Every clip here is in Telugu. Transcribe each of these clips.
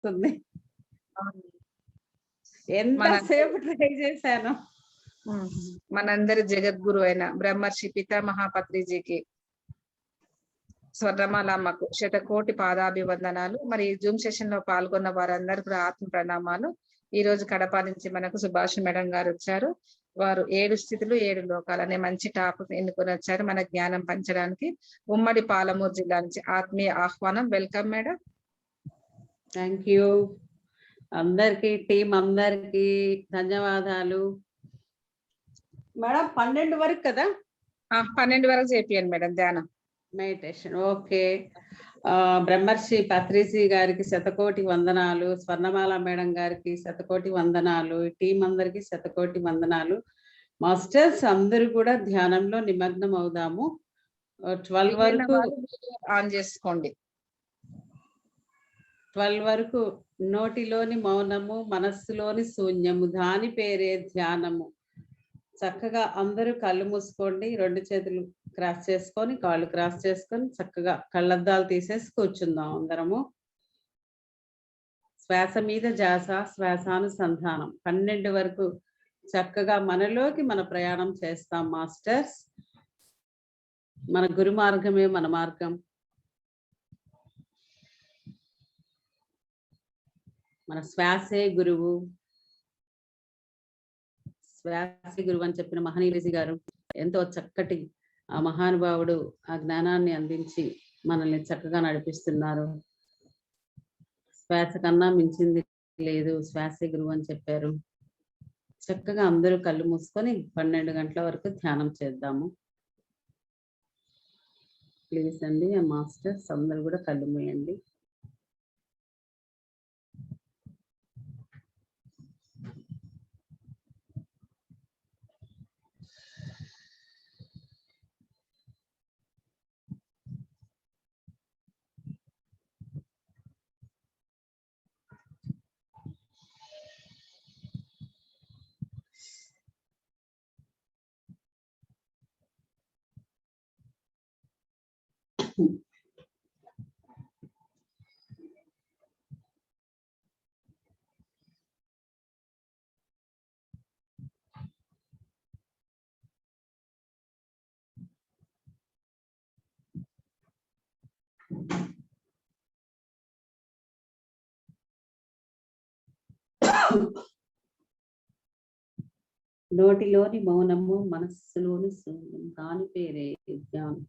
వస్తుంది. అవును. ఎంతసేపు ట్రై చేశాను. మనందరి జగద్గురు అయిన బ్రహ్మర్షి పితామహ పత్రిజీకి, స్వర్ణమాలమ్మకు శతకోటి పాదాభివందనాలు. మరి ఈ జూమ్ సెషన్ లో పాల్గొన్న వారందరూ కూడా ఆత్మ ప్రణామాలు. ఈ రోజు కడప నుంచి మనకు సుభాష్ మేడం గారు వచ్చారు. వారు 7 స్థితులు 7 లోకాలు అనే మంచి టాపిక్ ఎన్నుకొని వచ్చారు మన జ్ఞానం పంచడానికి. ఉమ్మడి పాలమూరు జిల్లా నుంచి ఆత్మీయ ఆహ్వానం. Welcome madam. Thank you. అందరికి టీం అందరికి ధన్యవాదాలు. మేడం 12 వరకు కదా? 12 వరకు చేపియండి మేడం ధ్యానం మెడిటేషన్. ఓకే. బ్రహ్మర్షి పత్రిజీ గారికి శతకోటి వందనాలు, స్వర్ణమాల మేడం గారికి శతకోటి వందనాలు, టీం అందరికి శతకోటి వందనాలు. మాస్టర్స్ అందరూ కూడా ధ్యానంలో నిమగ్నం అవుదాము. 12 వరకు ఆన్ చేసుకోండి. 12 వరకు నోటిలోని మౌనము, మనస్సులోని శూన్యము, దాని పేరే ధ్యానము. చక్కగా అందరూ కళ్ళు మూసుకోండి, 2 చేతులు క్రాస్ చేసుకొని, కాళ్ళు క్రాస్ చేసుకొని చక్కగా కళ్ళద్దాలు తీసేసి కూర్చుందాం అందరము. శ్వాస మీద ధ్యాస, శ్వాసానుసంధానం. 12 వరకు చక్కగా మనలోకి మన ప్రయాణం చేస్తాం మాస్టర్స్. మన గురు మార్గమే మన మార్గం. మన శ్వాసే గురువు, శ్వాసే గురువు అని చెప్పిన మహనీయులు గారు ఎంతో చక్కటి ఆ మహానుభావుడు ఆ జ్ఞానాన్ని అందించి మనల్ని చక్కగా నడిపిస్తున్నారు. శ్వాస కన్నా మించింది లేదు, శ్వాసే గురువు అని చెప్పారు. చక్కగా అందరూ కళ్ళు మూసుకొని 12 గంటల వరకు ధ్యానం చేద్దాము. ప్లీజ్ అండి ఆ మాస్టర్స్ అందరూ కూడా కళ్ళు మూయండి. నోటిలోని మౌనము, మనస్సులోని శూన్యం, దాని పేరే ధ్యానం.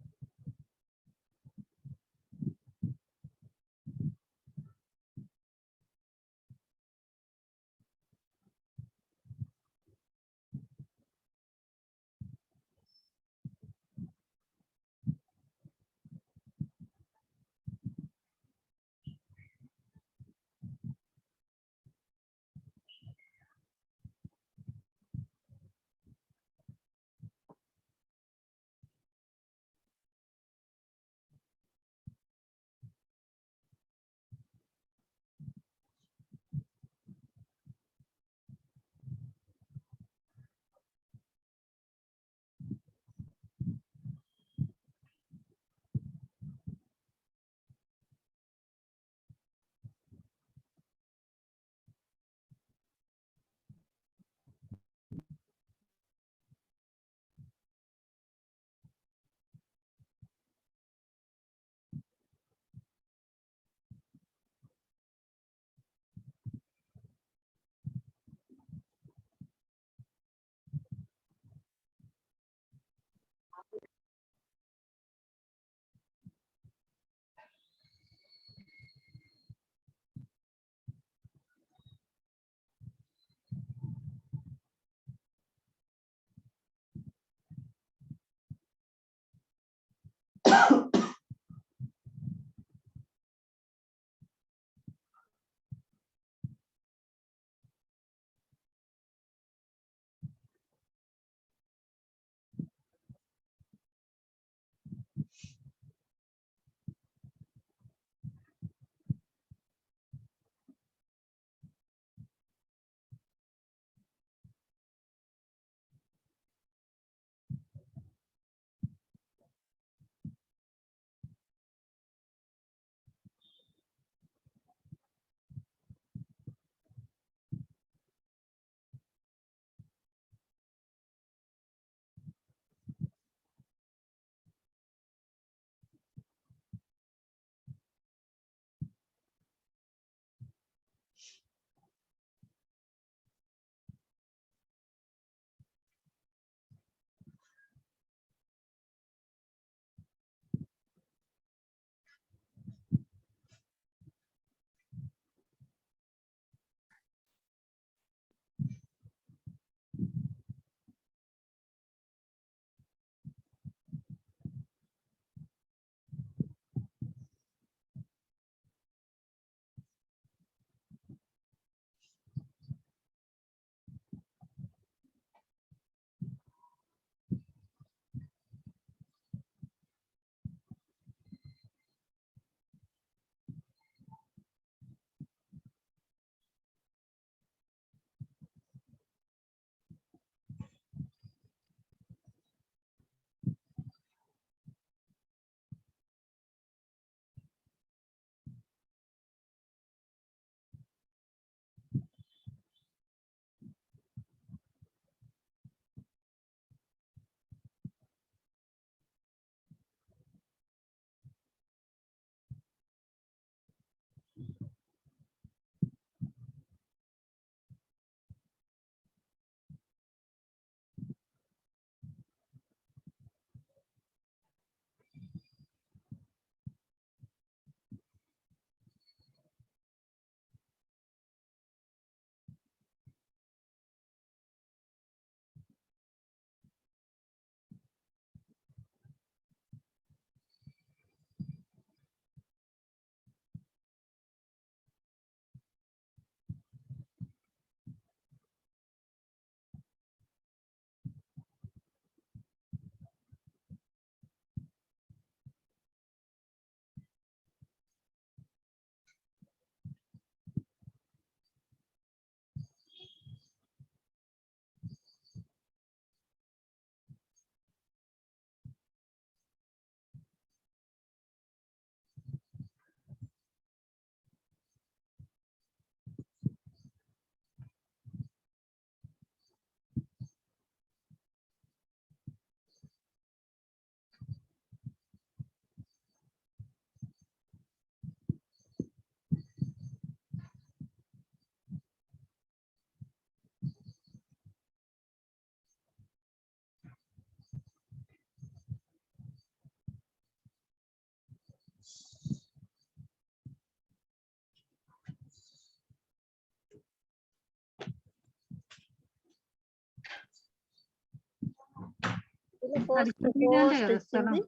పోస్ట్ పోస్ట్ ఇచ్చింది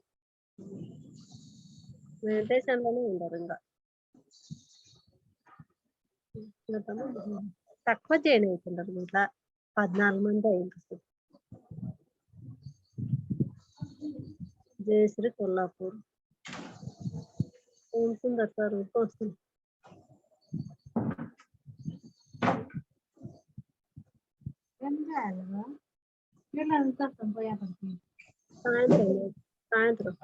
దేశంలోనే ఉండరు ఇంకా తక్కువ చేయని అవుతుంటారు ఇట్లా 14 మంది అయింది జయశ్రీ కొల్లాపూర్ సుందర్ సార్ వస్తుంది సాయంత్రం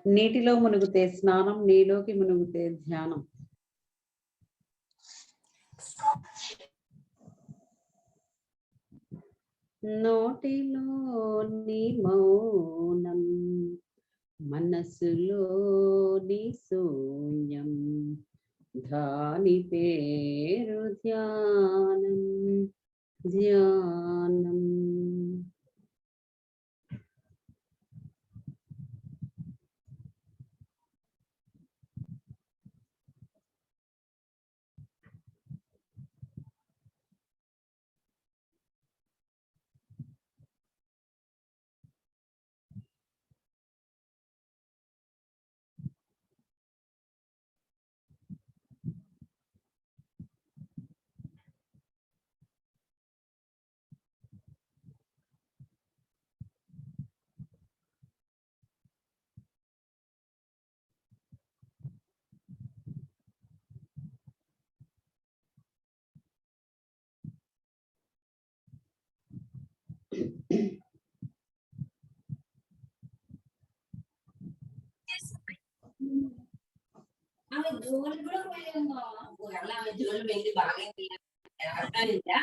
నీటిలో మునిగితే స్నానం, నీలోకి మునిగితే ధ్యానం. నోటిలో నీ మౌనం, మనసులో నీ శూన్యం, దాని పేరు ధ్యానం ధ్యానం. ఆమె జోలు కూడా పోయిందో అలా ఆమె జోలు వెళ్ళి బాగా అర్థమైందా?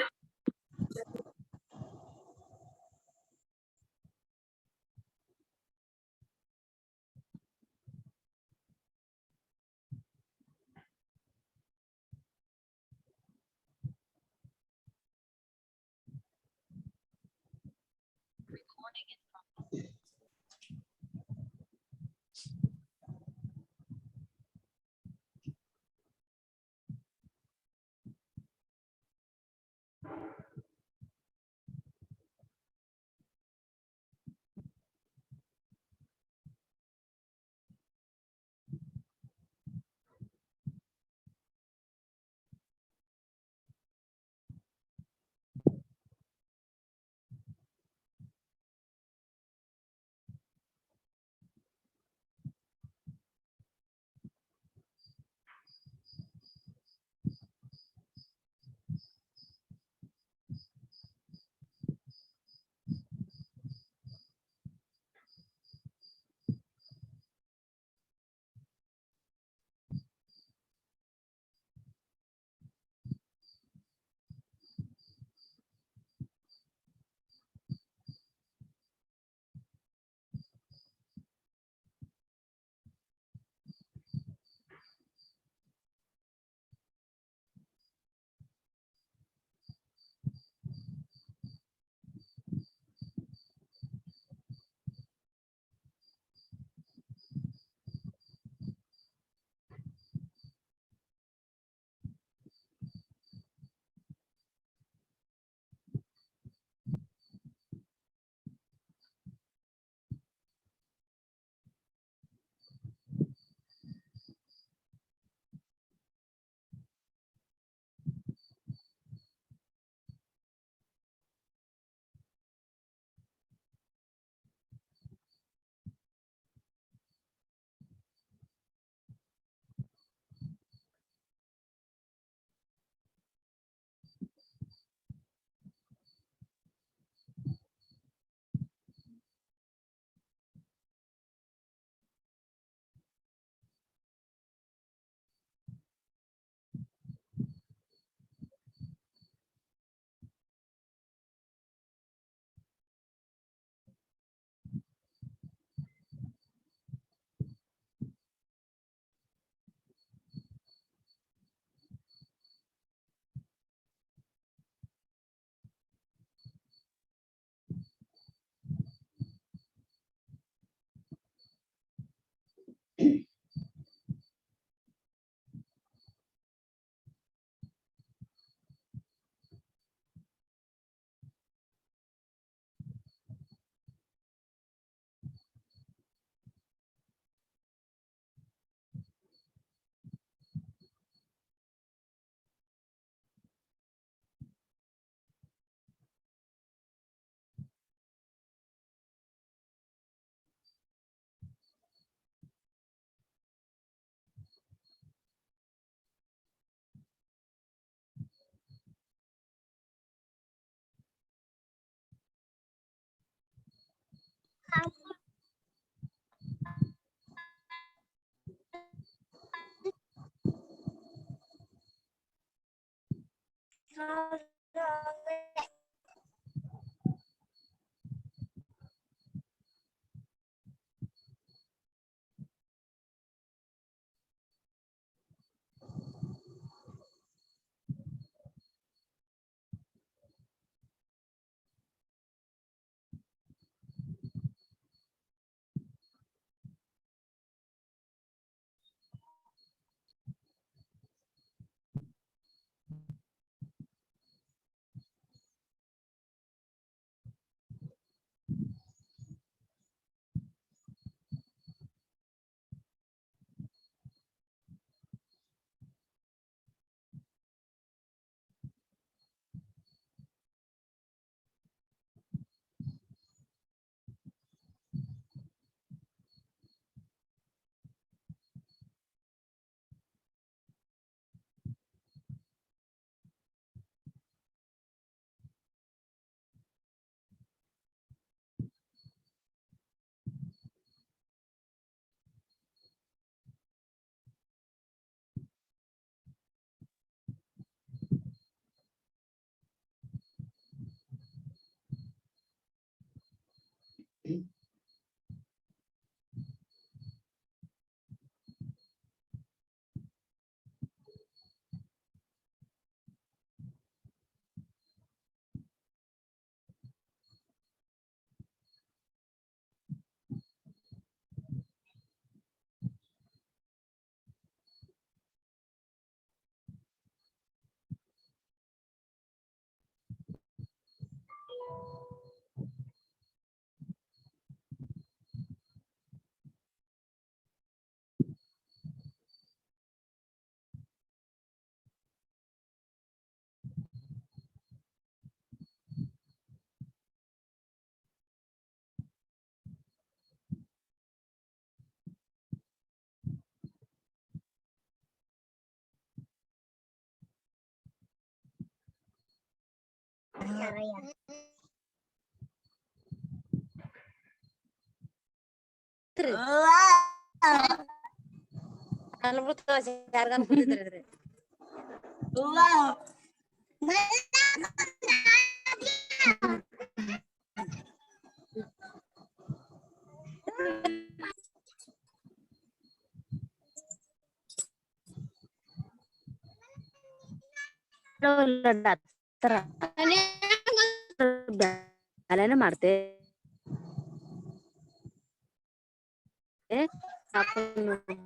ಬ್ಯಾಲೆನ ಮಾಡ್ತೆ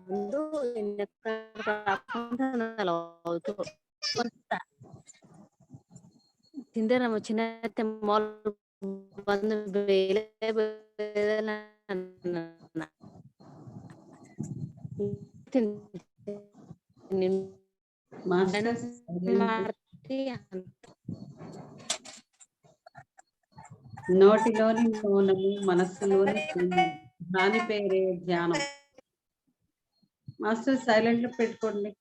ಒಂದು ತಿಂದೆ ನಮ್ಮ ಚಿನ್ನ ಮಾಲ್ ಬಂದು ಬೇಲೆ మాస్టర్స్ నోటిలోని మౌనము మనస్సులోని శూన్యం దాని పేరే ధ్యానం. మాస్టర్ సైలెంట్ లో పెట్టుకోండి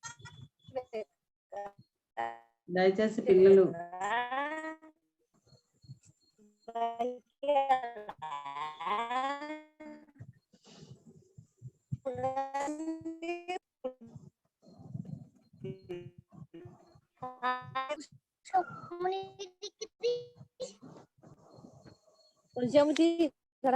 దయచేసి పిల్లలు. కొంచెం ఇక్కడ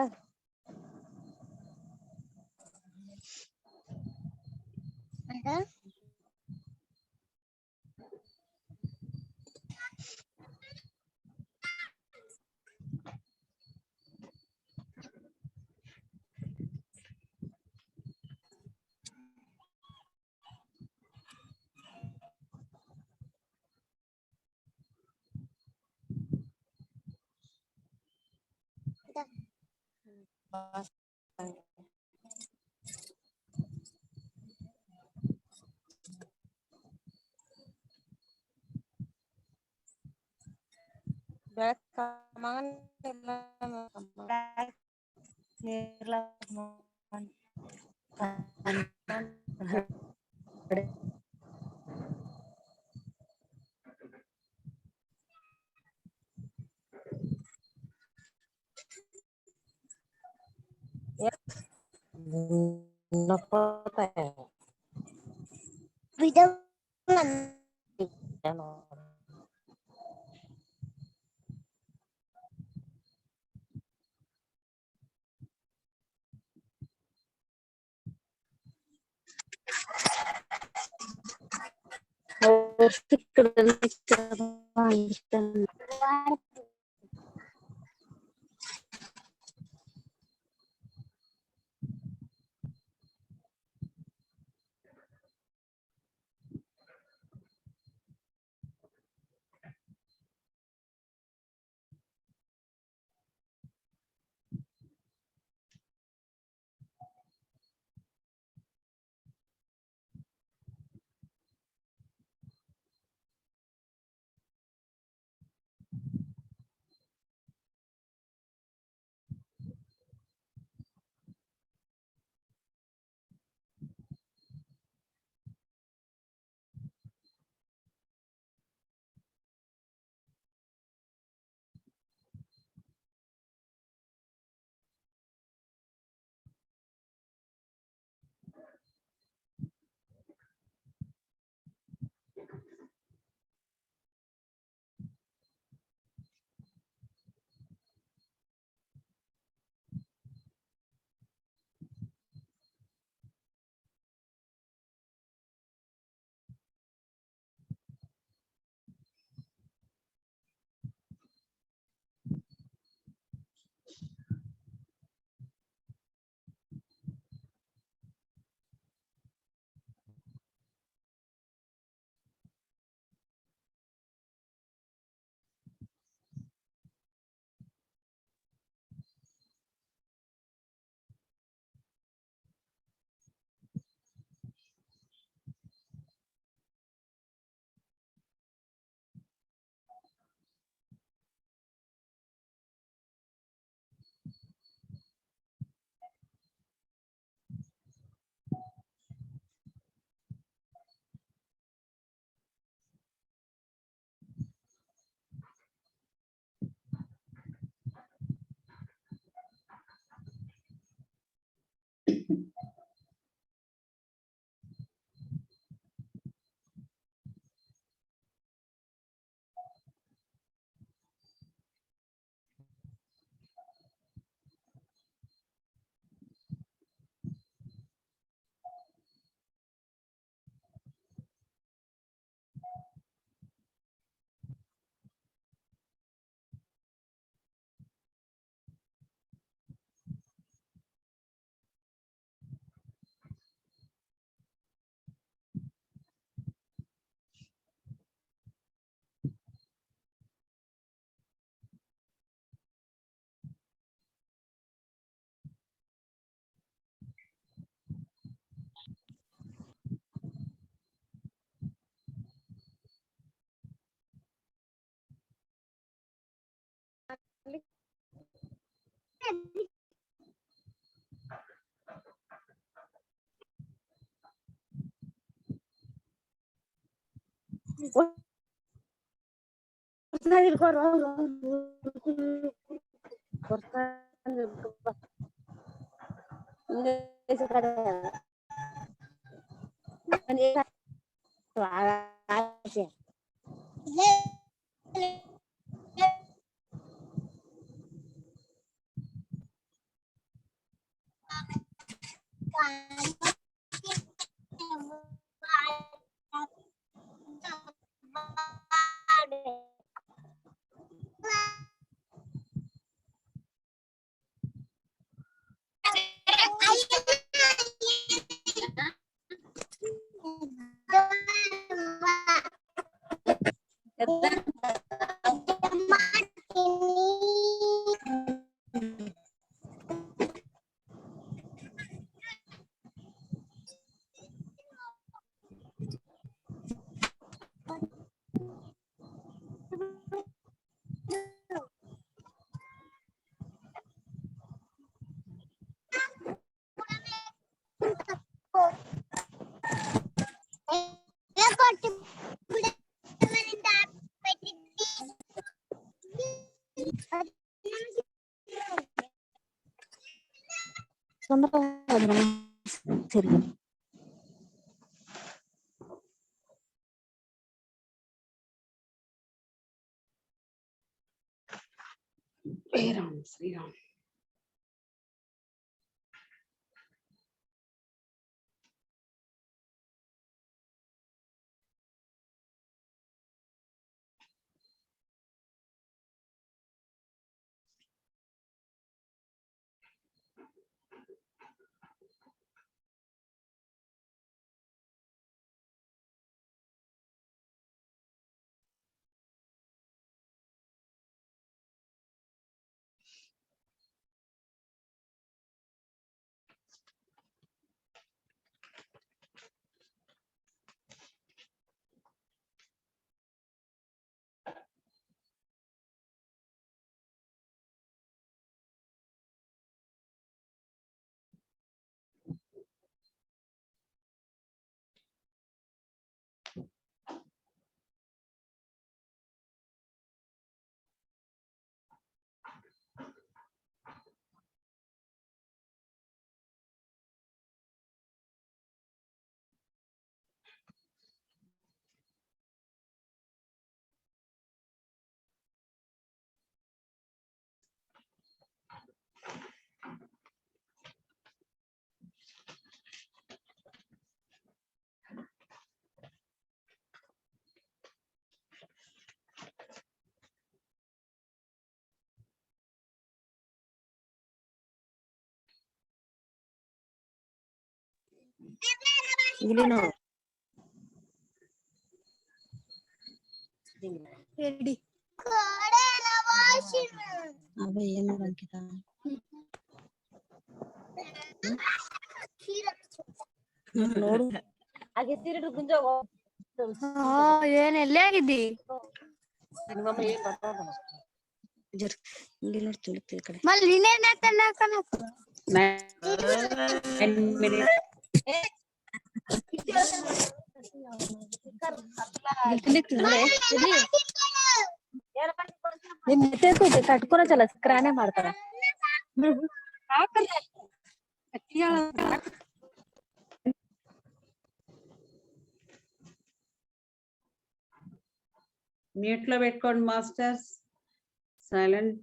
శ్రీరామ్ శ్రీరామ్. ನೋಡು ಏನ್ ಎಲ್ಲೇ ಆಗಿದ್ದಿ ಮಲ್ಲಿ ನೀನೇನ್ ನಿಮ್ ಕಟ್ಕೊಳ ಚಲ ಕ್ರಾನೆ ಮಾಡ್ತಾರ మ్యూట్ లో పెట్టుకోండి మాస్టర్స్. సైలెంట్.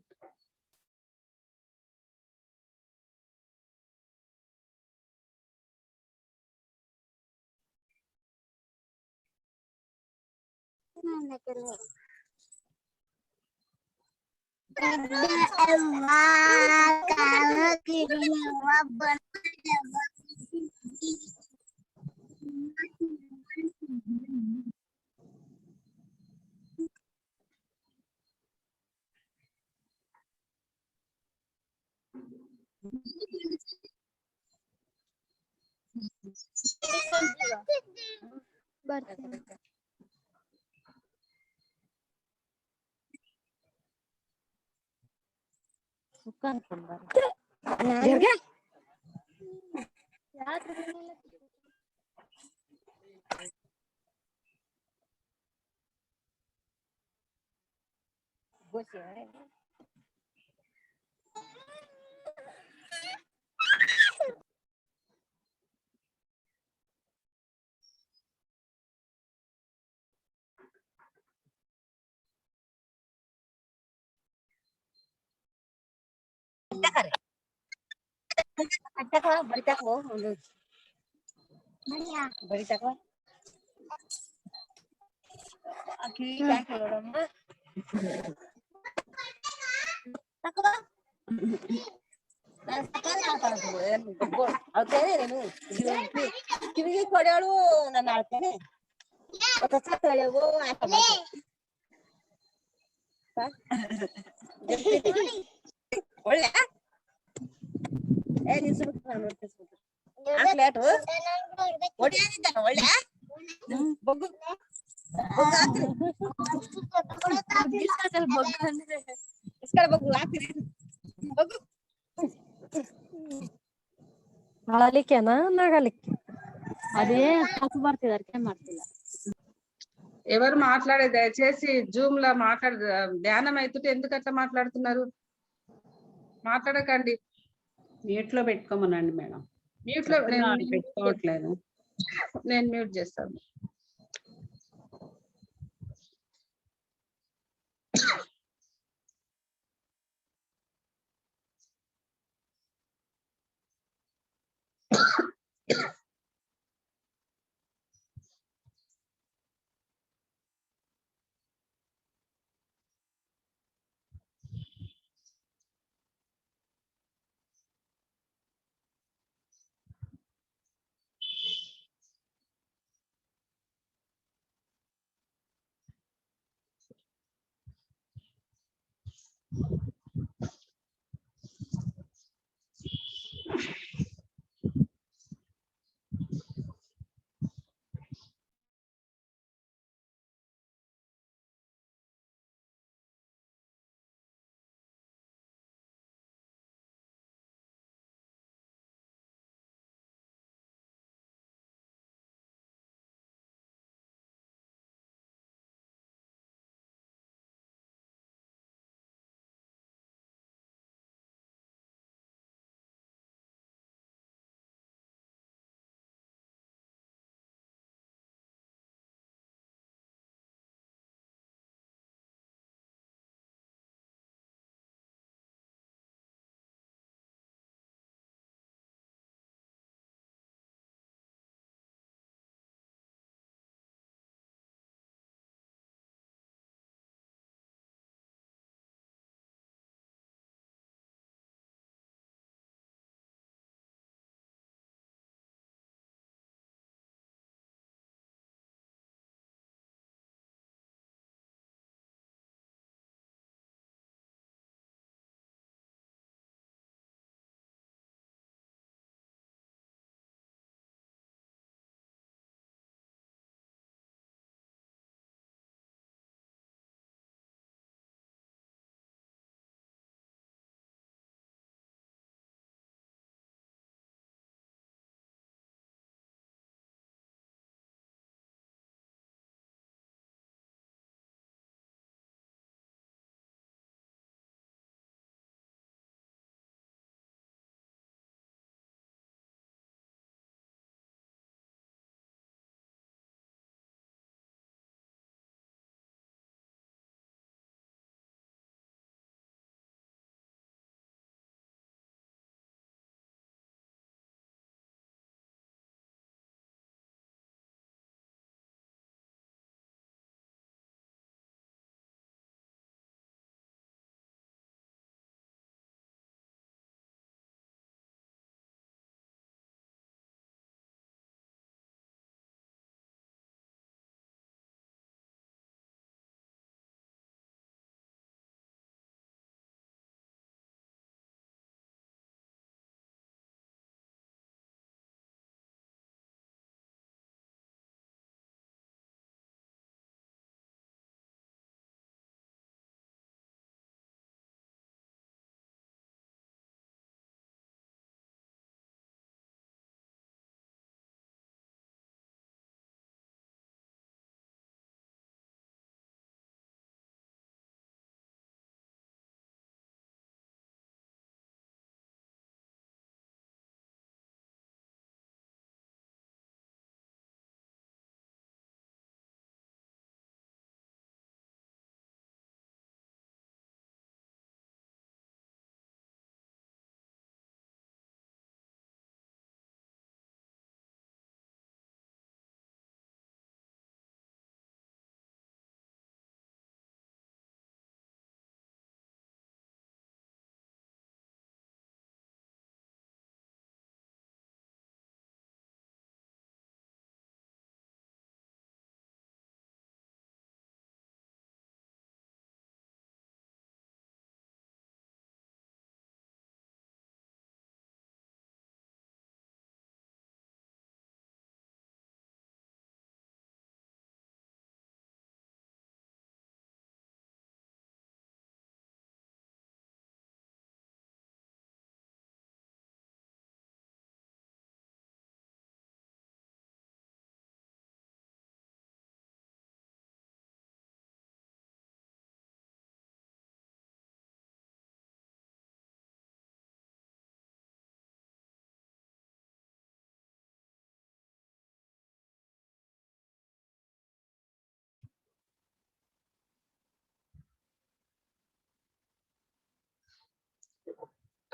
ಕಿವಿಗೆ ಕೊಡೋಳು ನಾನು ಆಡ್ತೇನೆ ಒಳ್ಳೆ ಒಳ್ಳೆ ಬಗ್ಗು అళలికేనా నాగలికి అదే తప్పు పడుతుంది అర్థం ಮಾಡ್ತಿಲ್ಲ. ఎవరు మాట్లాడే దయచేసి జూమ్ లో ధ్యానం అవుతుంటే ఎందుకు అట్లా మాట్లాడుతున్నారు? మాట్లాడకండి. మ్యూట్ లో పెట్టుకోమనండి మేడం. మ్యూట్ లో చెప్తున్నా ఆవిడ పెట్టుకోవట్లేదు. నేను మ్యూట్ చేస్తాను.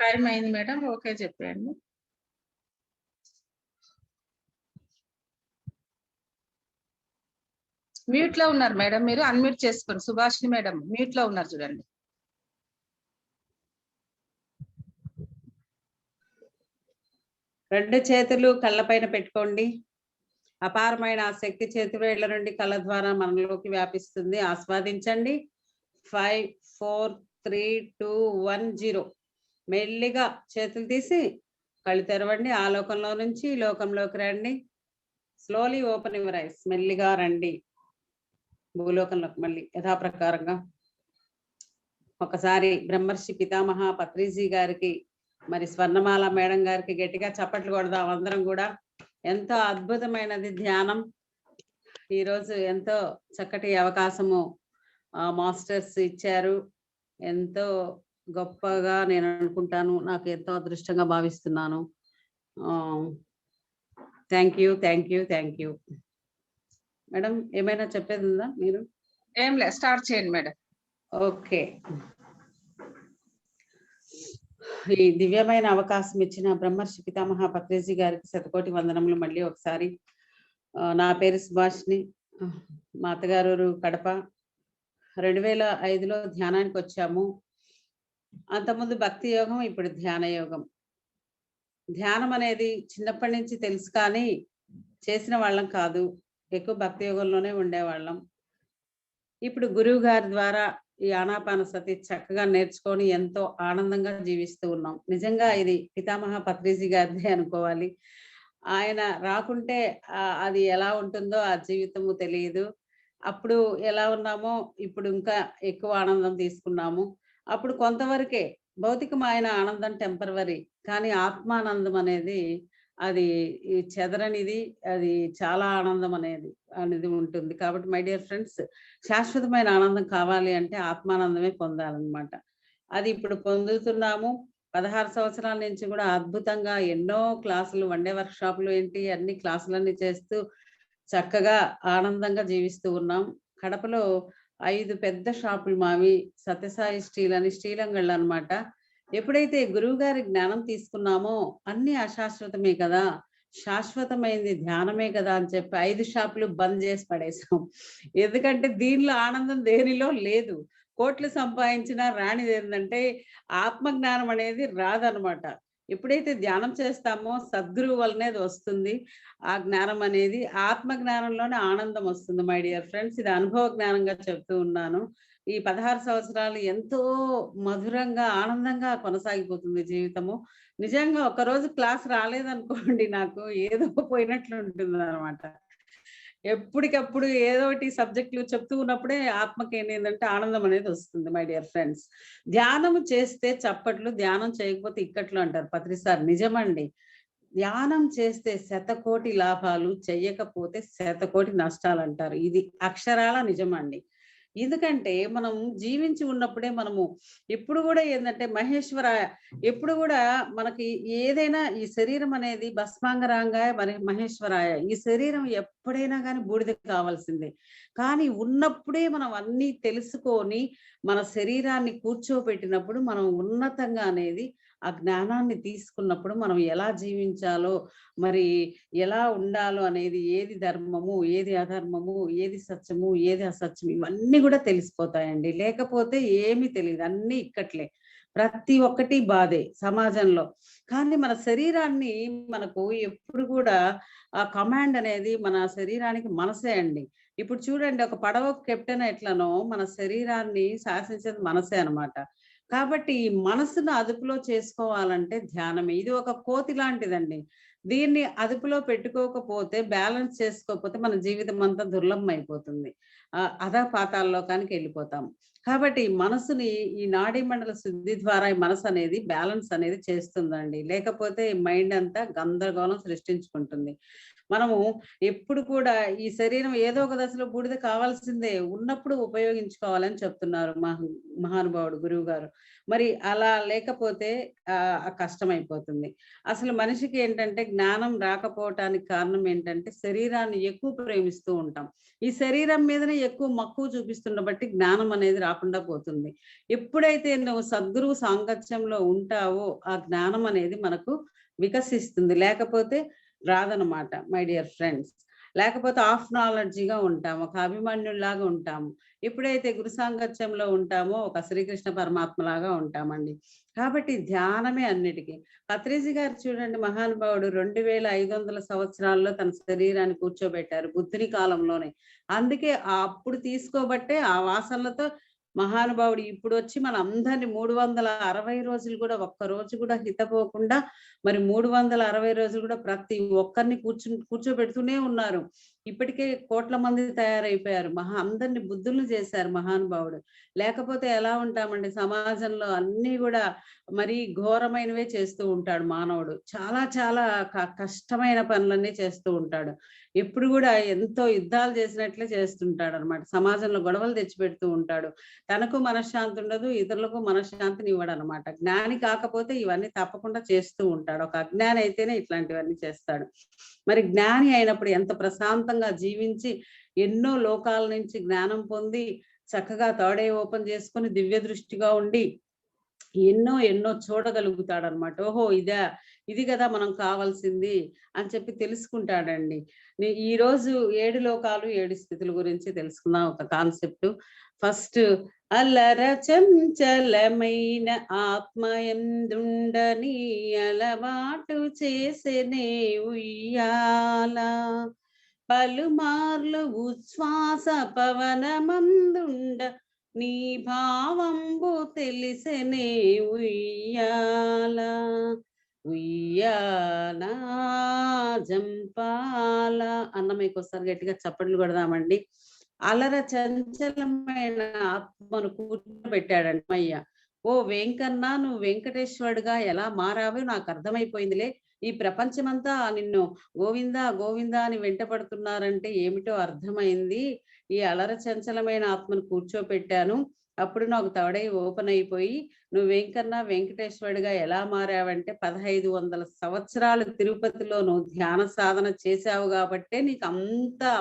టైం అయింది మేడం, ఓకే చెప్పండి. మ్యూట్ లో ఉన్నారు మేడం, మీరు అన్మ్యూట్ చేసుకోండి. సుభాషిణి మేడం మ్యూట్ లో ఉన్నారు చూడండి. రెండు చేతులు కళ్ళపైన పెట్టుకోండి. అపారమైన ఆ శక్తి చేతివేళ్ల నుండి కళ్ళ ద్వారా మనలోకి వ్యాపిస్తుంది. ఆస్వాదించండి. 5 4 3 2 1 0. మెల్లిగా చేతులు తీసి కళ్ళు తెరవండి. ఆ లోకంలో నుంచి ఈ లోకంలోకి రండి. Slowly open your eyes. మెల్లిగా రండి భూలోకంలోకి మళ్ళీ యథాప్రకారంగా. ఒకసారి బ్రహ్మర్షి పితామహ పత్రిజీ గారికి, మరి స్వర్ణమాల మేడం గారికి గట్టిగా చప్పట్లు కొడదాం అందరం కూడా. ఎంతో అద్భుతమైనది ధ్యానం. ఈరోజు ఎంతో చక్కటి అవకాశము మాస్టర్స్ ఇచ్చారు. ఎంతో గొప్పగా నేను అనుకుంటాను, నాకు ఎంతో అదృష్టంగా భావిస్తున్నాను. Thank you thank you thank you. Madam ఏమైనా చెప్పేది ఉందా మీరు? ఏం లేదు, స్టార్ట్ చేయండి మేడం. ఓకే. ఈ దివ్యమైన అవకాశం ఇచ్చిన బ్రహ్మర్షి పితామహ పత్రిజీ గారికి శతకోటి వందనములు మళ్ళీ ఒకసారి. నా పేరు సుభాషిణి. మా అత్తగారు కడప. 2005లో ధ్యానానికి వచ్చాము. అంతకుముందు భక్తి యోగం, ఇప్పుడు ధ్యాన యోగం. ధ్యానం అనేది చిన్నప్పటి నుంచి తెలుసు కానీ చేసిన వాళ్ళం కాదు, ఎక్కువ భక్తి యోగంలోనే ఉండేవాళ్ళం. ఇప్పుడు గురువు గారి ద్వారా ఈ ఆనాపానసతి చక్కగా నేర్చుకొని ఎంతో ఆనందంగా జీవిస్తూ ఉన్నాం. నిజంగా ఇది పితామహ పత్రిజీ గారిదే అనుకోవాలి. ఆయన రాకుంటే అది ఎలా ఉంటుందో ఆ జీవితము తెలియదు. అప్పుడు ఎలా ఉన్నామో ఇప్పుడు ఇంకా ఎక్కువ ఆనందం తీసుకున్నాము. అప్పుడు కొంతవరకే భౌతికమైన ఆనందం టెంపరవరీ, కానీ ఆత్మానందం అనేది అది చెదరనిది, అది చాలా ఆనందం అనేది ఉంటుంది. కాబట్టి మై డియర్ ఫ్రెండ్స్, శాశ్వతమైన ఆనందం కావాలి అంటే ఆత్మానందమే పొందాలన్నమాట. అది ఇప్పుడు పొందుతున్నాము. 16 సంవత్సరాల నుంచి కూడా అద్భుతంగా ఎన్నో క్లాసులు, వన్డే వర్క్ షాపులు ఏంటి అన్ని క్లాసులన్నీ చేస్తూ చక్కగా ఆనందంగా జీవిస్తూ ఉన్నాం. కడపలో 5 పెద్ద షాపులు మావి. సత్యసాయి స్టీల్ అని శ్రీలంగళ్ళు అనమాట. ఎప్పుడైతే గురువు గారి జ్ఞానం తీసుకున్నామో అన్ని అశాశ్వతమే కదా, శాశ్వతమైంది ధ్యానమే కదా అని చెప్పి 5 షాపులు బంద్ చేసి పడేసాం. ఎందుకంటే దీనిలో ఆనందం దేనిలో లేదు. కోట్లు సంపాదించినా రానిది ఏంటంటే ఆత్మజ్ఞానం అనేది రాదనమాట. ఎప్పుడైతే ధ్యానం చేస్తామో సద్గురువు వల్లనేది వస్తుంది ఆ జ్ఞానం అనేది. ఆత్మ జ్ఞానంలోనే ఆనందం వస్తుంది మై డియర్ ఫ్రెండ్స్. ఇది అనుభవ జ్ఞానంగా చెప్తూ ఉన్నాను. ఈ 16 సంవత్సరాలు ఎంతో మధురంగా ఆనందంగా కొనసాగిపోతుంది జీవితము. నిజంగా ఒకరోజు క్లాస్ రాలేదనుకోండి నాకు ఏదో పోయినట్లు ఉంటుంది అనమాట. ఎప్పటికప్పుడు ఏదో ఒకటి సబ్జెక్టులు చెప్తూ ఉన్నప్పుడే ఆత్మకి ఏంటంటే ఆనందం అనేది వస్తుంది మై డియర్ ఫ్రెండ్స్. ధ్యానం చేస్తే చప్పట్లు, ధ్యానం చేయకపోతే ఇక్కట్లు అంటారు పత్రిసారి. నిజమండి. ధ్యానం చేస్తే 100,000,000 లాభాలు, చెయ్యకపోతే 100,000,000 నష్టాలు అంటారు. ఇది అక్షరాల నిజమండి. ఎందుకంటే మనం జీవించి ఉన్నప్పుడే మనము ఎప్పుడు కూడా ఏంటంటే మహేశ్వరాయ, ఎప్పుడు కూడా మనకి ఏదైనా ఈ శరీరం అనేది భస్మాంగరాంగాయ మరి మహేశ్వరాయ, ఈ శరీరం ఎప్పుడైనా కానీ బూడిద కావాల్సిందే. కానీ ఉన్నప్పుడే మనం అన్నీ తెలుసుకొని మన శరీరాన్ని కూర్చోబెట్టినప్పుడు మనం ఉన్నతంగా అనేది ఆ జ్ఞానాన్ని తీసుకున్నప్పుడు మనం ఎలా జీవించాలో, మరి ఎలా ఉండాలో అనేది, ఏది ధర్మము, ఏది అధర్మము, ఏది సత్యము, ఏది అసత్యము, ఇవన్నీ కూడా తెలిసిపోతాయండి. లేకపోతే ఏమీ తెలియదు, అన్నీ ఇక్కట్లే. ప్రతి ఒక్కటి బాధే సమాజంలో. కానీ మన శరీరాన్ని మనకు ఎప్పుడు కూడా ఆ కమాండ్ అనేది మన శరీరానికి మనసే అండి. ఇప్పుడు చూడండి, ఒక పడవ కెప్టెన్ ఎట్లనో మన శరీరాన్ని శాసించేది మనసే అనమాట. కాబట్టి ఈ మనసును అదుపులో చేసుకోవాలంటే ధ్యానమే. ఇది ఒక కోతి లాంటిదండి. దీన్ని అదుపులో పెట్టుకోకపోతే, బ్యాలెన్స్ చేసుకోకపోతే మన జీవితం అంతా దుర్లభం అయిపోతుంది. అధపాతాల్లోకానికి వెళ్ళిపోతాం. కాబట్టి ఈ మనసుని, ఈ నాడీ మండల శుద్ధి ద్వారా ఈ మనసు అనేది బ్యాలెన్స్ అనేది చేస్తుందండి. లేకపోతే మైండ్ అంతా గందరగోళం సృష్టించుకుంటుంది. మనము ఎప్పుడు కూడా ఈ శరీరం ఏదో ఒక దశలో బూడిద కావాల్సిందే, ఉన్నప్పుడు ఉపయోగించుకోవాలని చెప్తున్నారు మహానుభావుడు గురువు గారు. మరి అలా లేకపోతే కష్టమైపోతుంది. అసలు మనిషికి ఏంటంటే జ్ఞానం రాకపోవటానికి కారణం ఏంటంటే శరీరాన్ని ఎక్కువ ప్రేమిస్తూ ఉంటాం. ఈ శరీరం మీదనే ఎక్కువ మక్కువ చూపిస్తున్న బట్టి జ్ఞానం అనేది రాకుండా పోతుంది. ఎప్పుడైతే నువ్వు సద్గురువు సాంగత్యంలో ఉంటావో ఆ జ్ఞానం అనేది మనకు వికసిస్తుంది, లేకపోతే రాదనమాట మై డియర్ ఫ్రెండ్స్. లేకపోతే ఆఫ్ నాలెడ్జీగా ఉంటాము, ఒక అభిమన్యుల్లాగా ఉంటాము. ఎప్పుడైతే గురు సాంగత్యంలో ఉంటామో ఒక శ్రీకృష్ణ పరమాత్మలాగా ఉంటామండి. కాబట్టి ధ్యానమే అన్నిటికీ. పత్రిజీ గారు చూడండి, మహానుభావుడు 2500 సంవత్సరాల్లో తన శరీరాన్ని కూర్చోబెట్టారు బుద్ధుని కాలంలోనే. అందుకే అప్పుడు తీసుకోబట్టే ఆ వాసనలతో మహానుభావుడు ఇప్పుడు వచ్చి మన అందరినీ 360 రోజులు కూడా ఒక్క రోజు కూడా హితపోకుండా మరి 360 రోజులు కూడా ప్రతి ఒక్కరిని కూర్చోబెడుతూనే ఉన్నారు. ఇప్పటికే కోట్ల మంది తయారైపోయారు, అందరిని బుద్ధులు చేశారు మహానుభావుడు. లేకపోతే ఎలా ఉంటామండి, సమాజంలో అన్ని కూడా మరి ఘోరమైనవే చేస్తూ ఉంటాడు మానవుడు. చాలా చాలా కష్టమైన పనులన్నీ చేస్తూ ఉంటాడు. ఎప్పుడు కూడా ఎంతో యుద్ధాలు చేసినట్లే చేస్తుంటాడు అనమాట. సమాజంలో గొడవలు తెచ్చిపెడుతూ ఉంటాడు. తనకు మనశ్శాంతి ఉండదు, ఇతరులకు మనశ్శాంతిని ఇవ్వడు అనమాట. జ్ఞాని కాకపోతే ఇవన్నీ తప్పకుండా చేస్తూ ఉంటాడు. ఒక అజ్ఞాని అయితేనే ఇట్లాంటివన్నీ చేస్తాడు. మరి జ్ఞాని అయినప్పుడు ఎంత ప్రశాంతంగా జీవించి ఎన్నో లోకాల నుంచి జ్ఞానం పొంది చక్కగా థర్డ్ ఐ ఓపెన్ చేసుకుని దివ్య దృష్టిగా ఉండి ఎన్నో ఎన్నో చూడగలుగుతాడు అనమాట. ఓహో ఇది కదా మనం కావాల్సింది అని చెప్పి తెలుసుకుంటాడండి. ఈ రోజు 7 లోకాలు 7 స్థితుల గురించి తెలుసుకున్నాం. ఒక కాన్సెప్ట్. ఫస్ట్, అల్లర చంచలమైన ఆత్మయందుండని అలవాటు చేసెనే ఉయ్యాల, పలుమార్లు ఉచ్ఛ్వాస పవనమందుండ నీ భావంబు తెలిసెనే ఉయ్యాల, ఉయ్యాల జంపాల. అన్న మీకు ఒకసారి గట్టిగా చప్పట్లు కొడదామండి. అలర చంచలమైన ఆత్మను కూర్చోబెట్టాడండి అయ్య. ఓ వెంకన్న, నువ్వు వెంకటేశ్వరుడుగా ఎలా మారావో నాకు అర్థమైపోయిందిలే. ఈ ప్రపంచమంతా నిన్ను గోవిందా గోవిందా అని వెంటపడుతున్నారంటే ఏమిటో అర్థమైంది. ఈ అలర చంచలమైన ఆత్మను కూర్చోపెట్టాను, అప్పుడు నాకు తవడై ఓపెన్ అయిపోయి నువ్వు వెంకన్నా వెంకటేశ్వరుడిగా ఎలా మారావంటే 1500 సంవత్సరాలు తిరుపతిలో నువ్వు ధ్యాన సాధన చేశావు కాబట్టే నీకు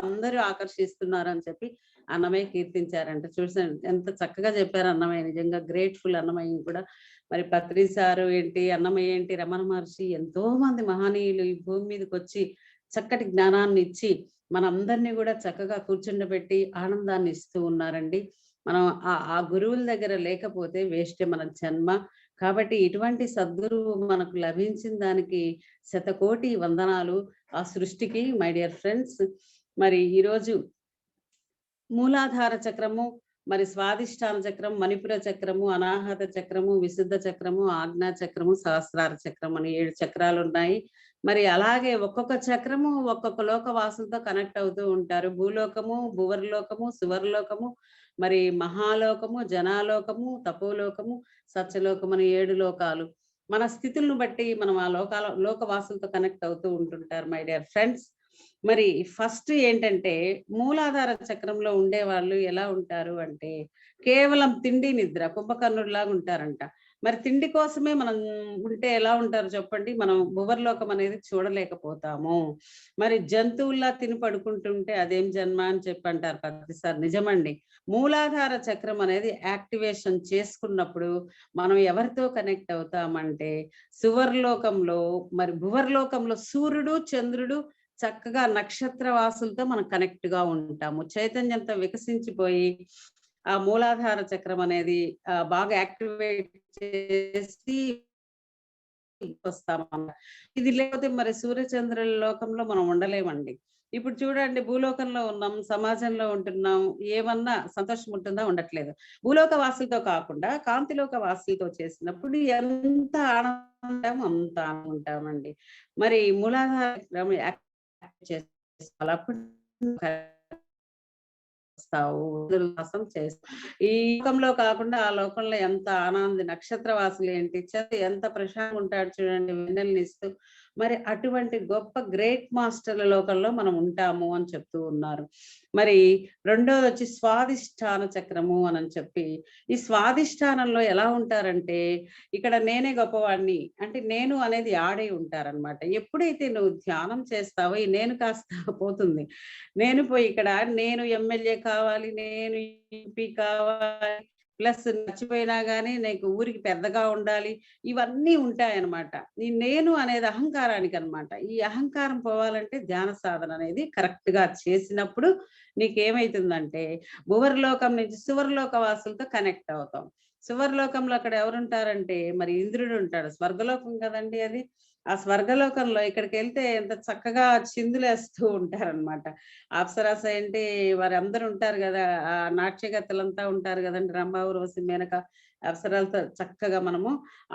అందరూ ఆకర్షిస్తున్నారని చెప్పి అన్నమయ్య కీర్తించారంట. చూసాను ఎంత చక్కగా చెప్పారు అన్నమయ్య. నిజంగా గ్రేట్ఫుల్ అన్నమయ్య కూడా. మరి పత్రి సారు ఏంటి, అన్నమయ్య ఏంటి, రమణ మహర్షి, ఎంతో మంది మహనీయులు ఈ భూమి మీదకి వచ్చి చక్కటి జ్ఞానాన్ని ఇచ్చి మనందరినీ కూడా చక్కగా కూర్చుండబెట్టి ఆనందాన్ని ఇస్తూ ఉన్నారండి. మనం ఆ గురువుల దగ్గర లేకపోతే వేస్టే మన జన్మ. కాబట్టి ఇటువంటి సద్గురువు మనకు లభించిన దానికి శతకోటి వందనాలు ఆ సృష్టికి మై డియర్ ఫ్రెండ్స్. మరి ఈరోజు మూలాధార చక్రము, మరి స్వాదిష్టాన చక్రం, మణిపుర చక్రము, అనాహత చక్రము, విశుద్ధ చక్రము, ఆజ్ఞా చక్రము, సహస్రార చక్రం అని 7 చక్రాలు ఉన్నాయి. మరి అలాగే ఒక్కొక్క చక్రము ఒక్కొక్క లోక వాసులతో కనెక్ట్ అవుతూ ఉంటారు. భూలోకము, భువర్లోకము, సువర్లోకము, మరి మహాలోకము, జనాలోకము, తపోలోకము, సత్యలోకము అని 7 లోకాలు. మన స్థితులను బట్టి మనం ఆ లోకవాసులతో కనెక్ట్ అవుతూ ఉంటుంటారు మై డియర్ ఫ్రెండ్స్. మరి ఫస్ట్ ఏంటంటే మూలాధార చక్రంలో ఉండే వాళ్ళు ఎలా ఉంటారు అంటే కేవలం తిండి నిద్ర కుంభకర్ణుడిలాగా ఉంటారంట. మరి తిండి కోసమే మనం ఉంటే ఎలా ఉంటారు చెప్పండి? మనం భువర్లోకం అనేది చూడలేకపోతాము. మరి జంతువుల్లా తిని పడుకుంటుంటే అదేం జన్మ అని చెప్పి అంటారు ప్రతిసారి. నిజమండి. మూలాధార చక్రం అనేది యాక్టివేషన్ చేసుకున్నప్పుడు మనం ఎవరితో కనెక్ట్ అవుతామంటే సువర్లోకంలో, మరి భువర్లోకంలో సూర్యుడు చంద్రుడు చక్కగా నక్షత్ర వాసులతో మనం కనెక్ట్ గా ఉంటాము. చైతన్యంతో వికసించిపోయి ఆ మూలాధార చక్రం అనేది బాగా యాక్టివేట్ చేసి వస్తామన్నమాట. ఇది లేకపోతే మరి సూర్యచంద్రుల లోకంలో మనం ఉండలేమండి. ఇప్పుడు చూడండి, భూలోకంలో ఉన్నాం, సమాజంలో ఉంటున్నాం, ఏమన్నా సంతోషం ఉంటుందా? ఉండట్లేదు. భూలోక వాసులతో కాకుండా కాంతిలోక వాసులతో చేసినప్పుడు ఎంత ఆనందం అంత ఉంటామండి. మరి మూలాధార చేసుకోవాలి. ఈ లోకంలో కాకుండా ఆ లోకంలో ఎంత ఆనంద నక్షత్ర వాసులు ఏంటి ఎంత ప్రశాంతంగా ఉంటాడు చూడండి. వెన్నెల్ని ఇస్తూ మరి అటువంటి గొప్ప గ్రేట్ మాస్టర్ల లోకంలో మనం ఉంటాము అని చెప్తూ ఉన్నారు. మరి రెండోది వచ్చి స్వాదిష్టాన చక్రము అని చెప్పి, ఈ స్వాదిష్టానంలో ఎలా ఉంటారంటే ఇక్కడ నేనే గొప్పవాడిని అంటే నేను అనేది ఆడై ఉంటారనమాట. ఎప్పుడైతే నువ్వు ధ్యానం చేస్తావో ఈ నేను కాస్త పోతుంది. నేను పోయి ఇక్కడ నేను ఎమ్మెల్యే కావాలి, నేను ఎంపీ కావాలి, ప్లస్ నచ్చిపోయినా కానీ నీకు ఊరికి పెద్దగా ఉండాలి, ఇవన్నీ ఉంటాయన్నమాట. ఈ నేను అనేది అహంకారానికి అనమాట. ఈ అహంకారం పోవాలంటే ధ్యాన సాధన అనేది కరెక్ట్ గా చేసినప్పుడు నీకేమైతుందంటే భువర్లోకం నుంచి సువర్లోక వాసులతో కనెక్ట్ అవుతాం. సువర్లోకంలో అక్కడ ఎవరుంటారంటే మరి ఇంద్రుడు ఉంటాడు, స్వర్గలోకం కదండి అది. ఆ స్వర్గలోకంలో ఇక్కడికి వెళ్తే ఎంత చక్కగా చిందులేస్తూ ఉంటారనమాట. అప్సరస ఏంటి వారు అందరూ ఉంటారు కదా, ఆ నాట్యగత్తలంతా ఉంటారు కదండి, రంభ ఊర్వశి మేనక అప్సరలతో చక్కగా మనము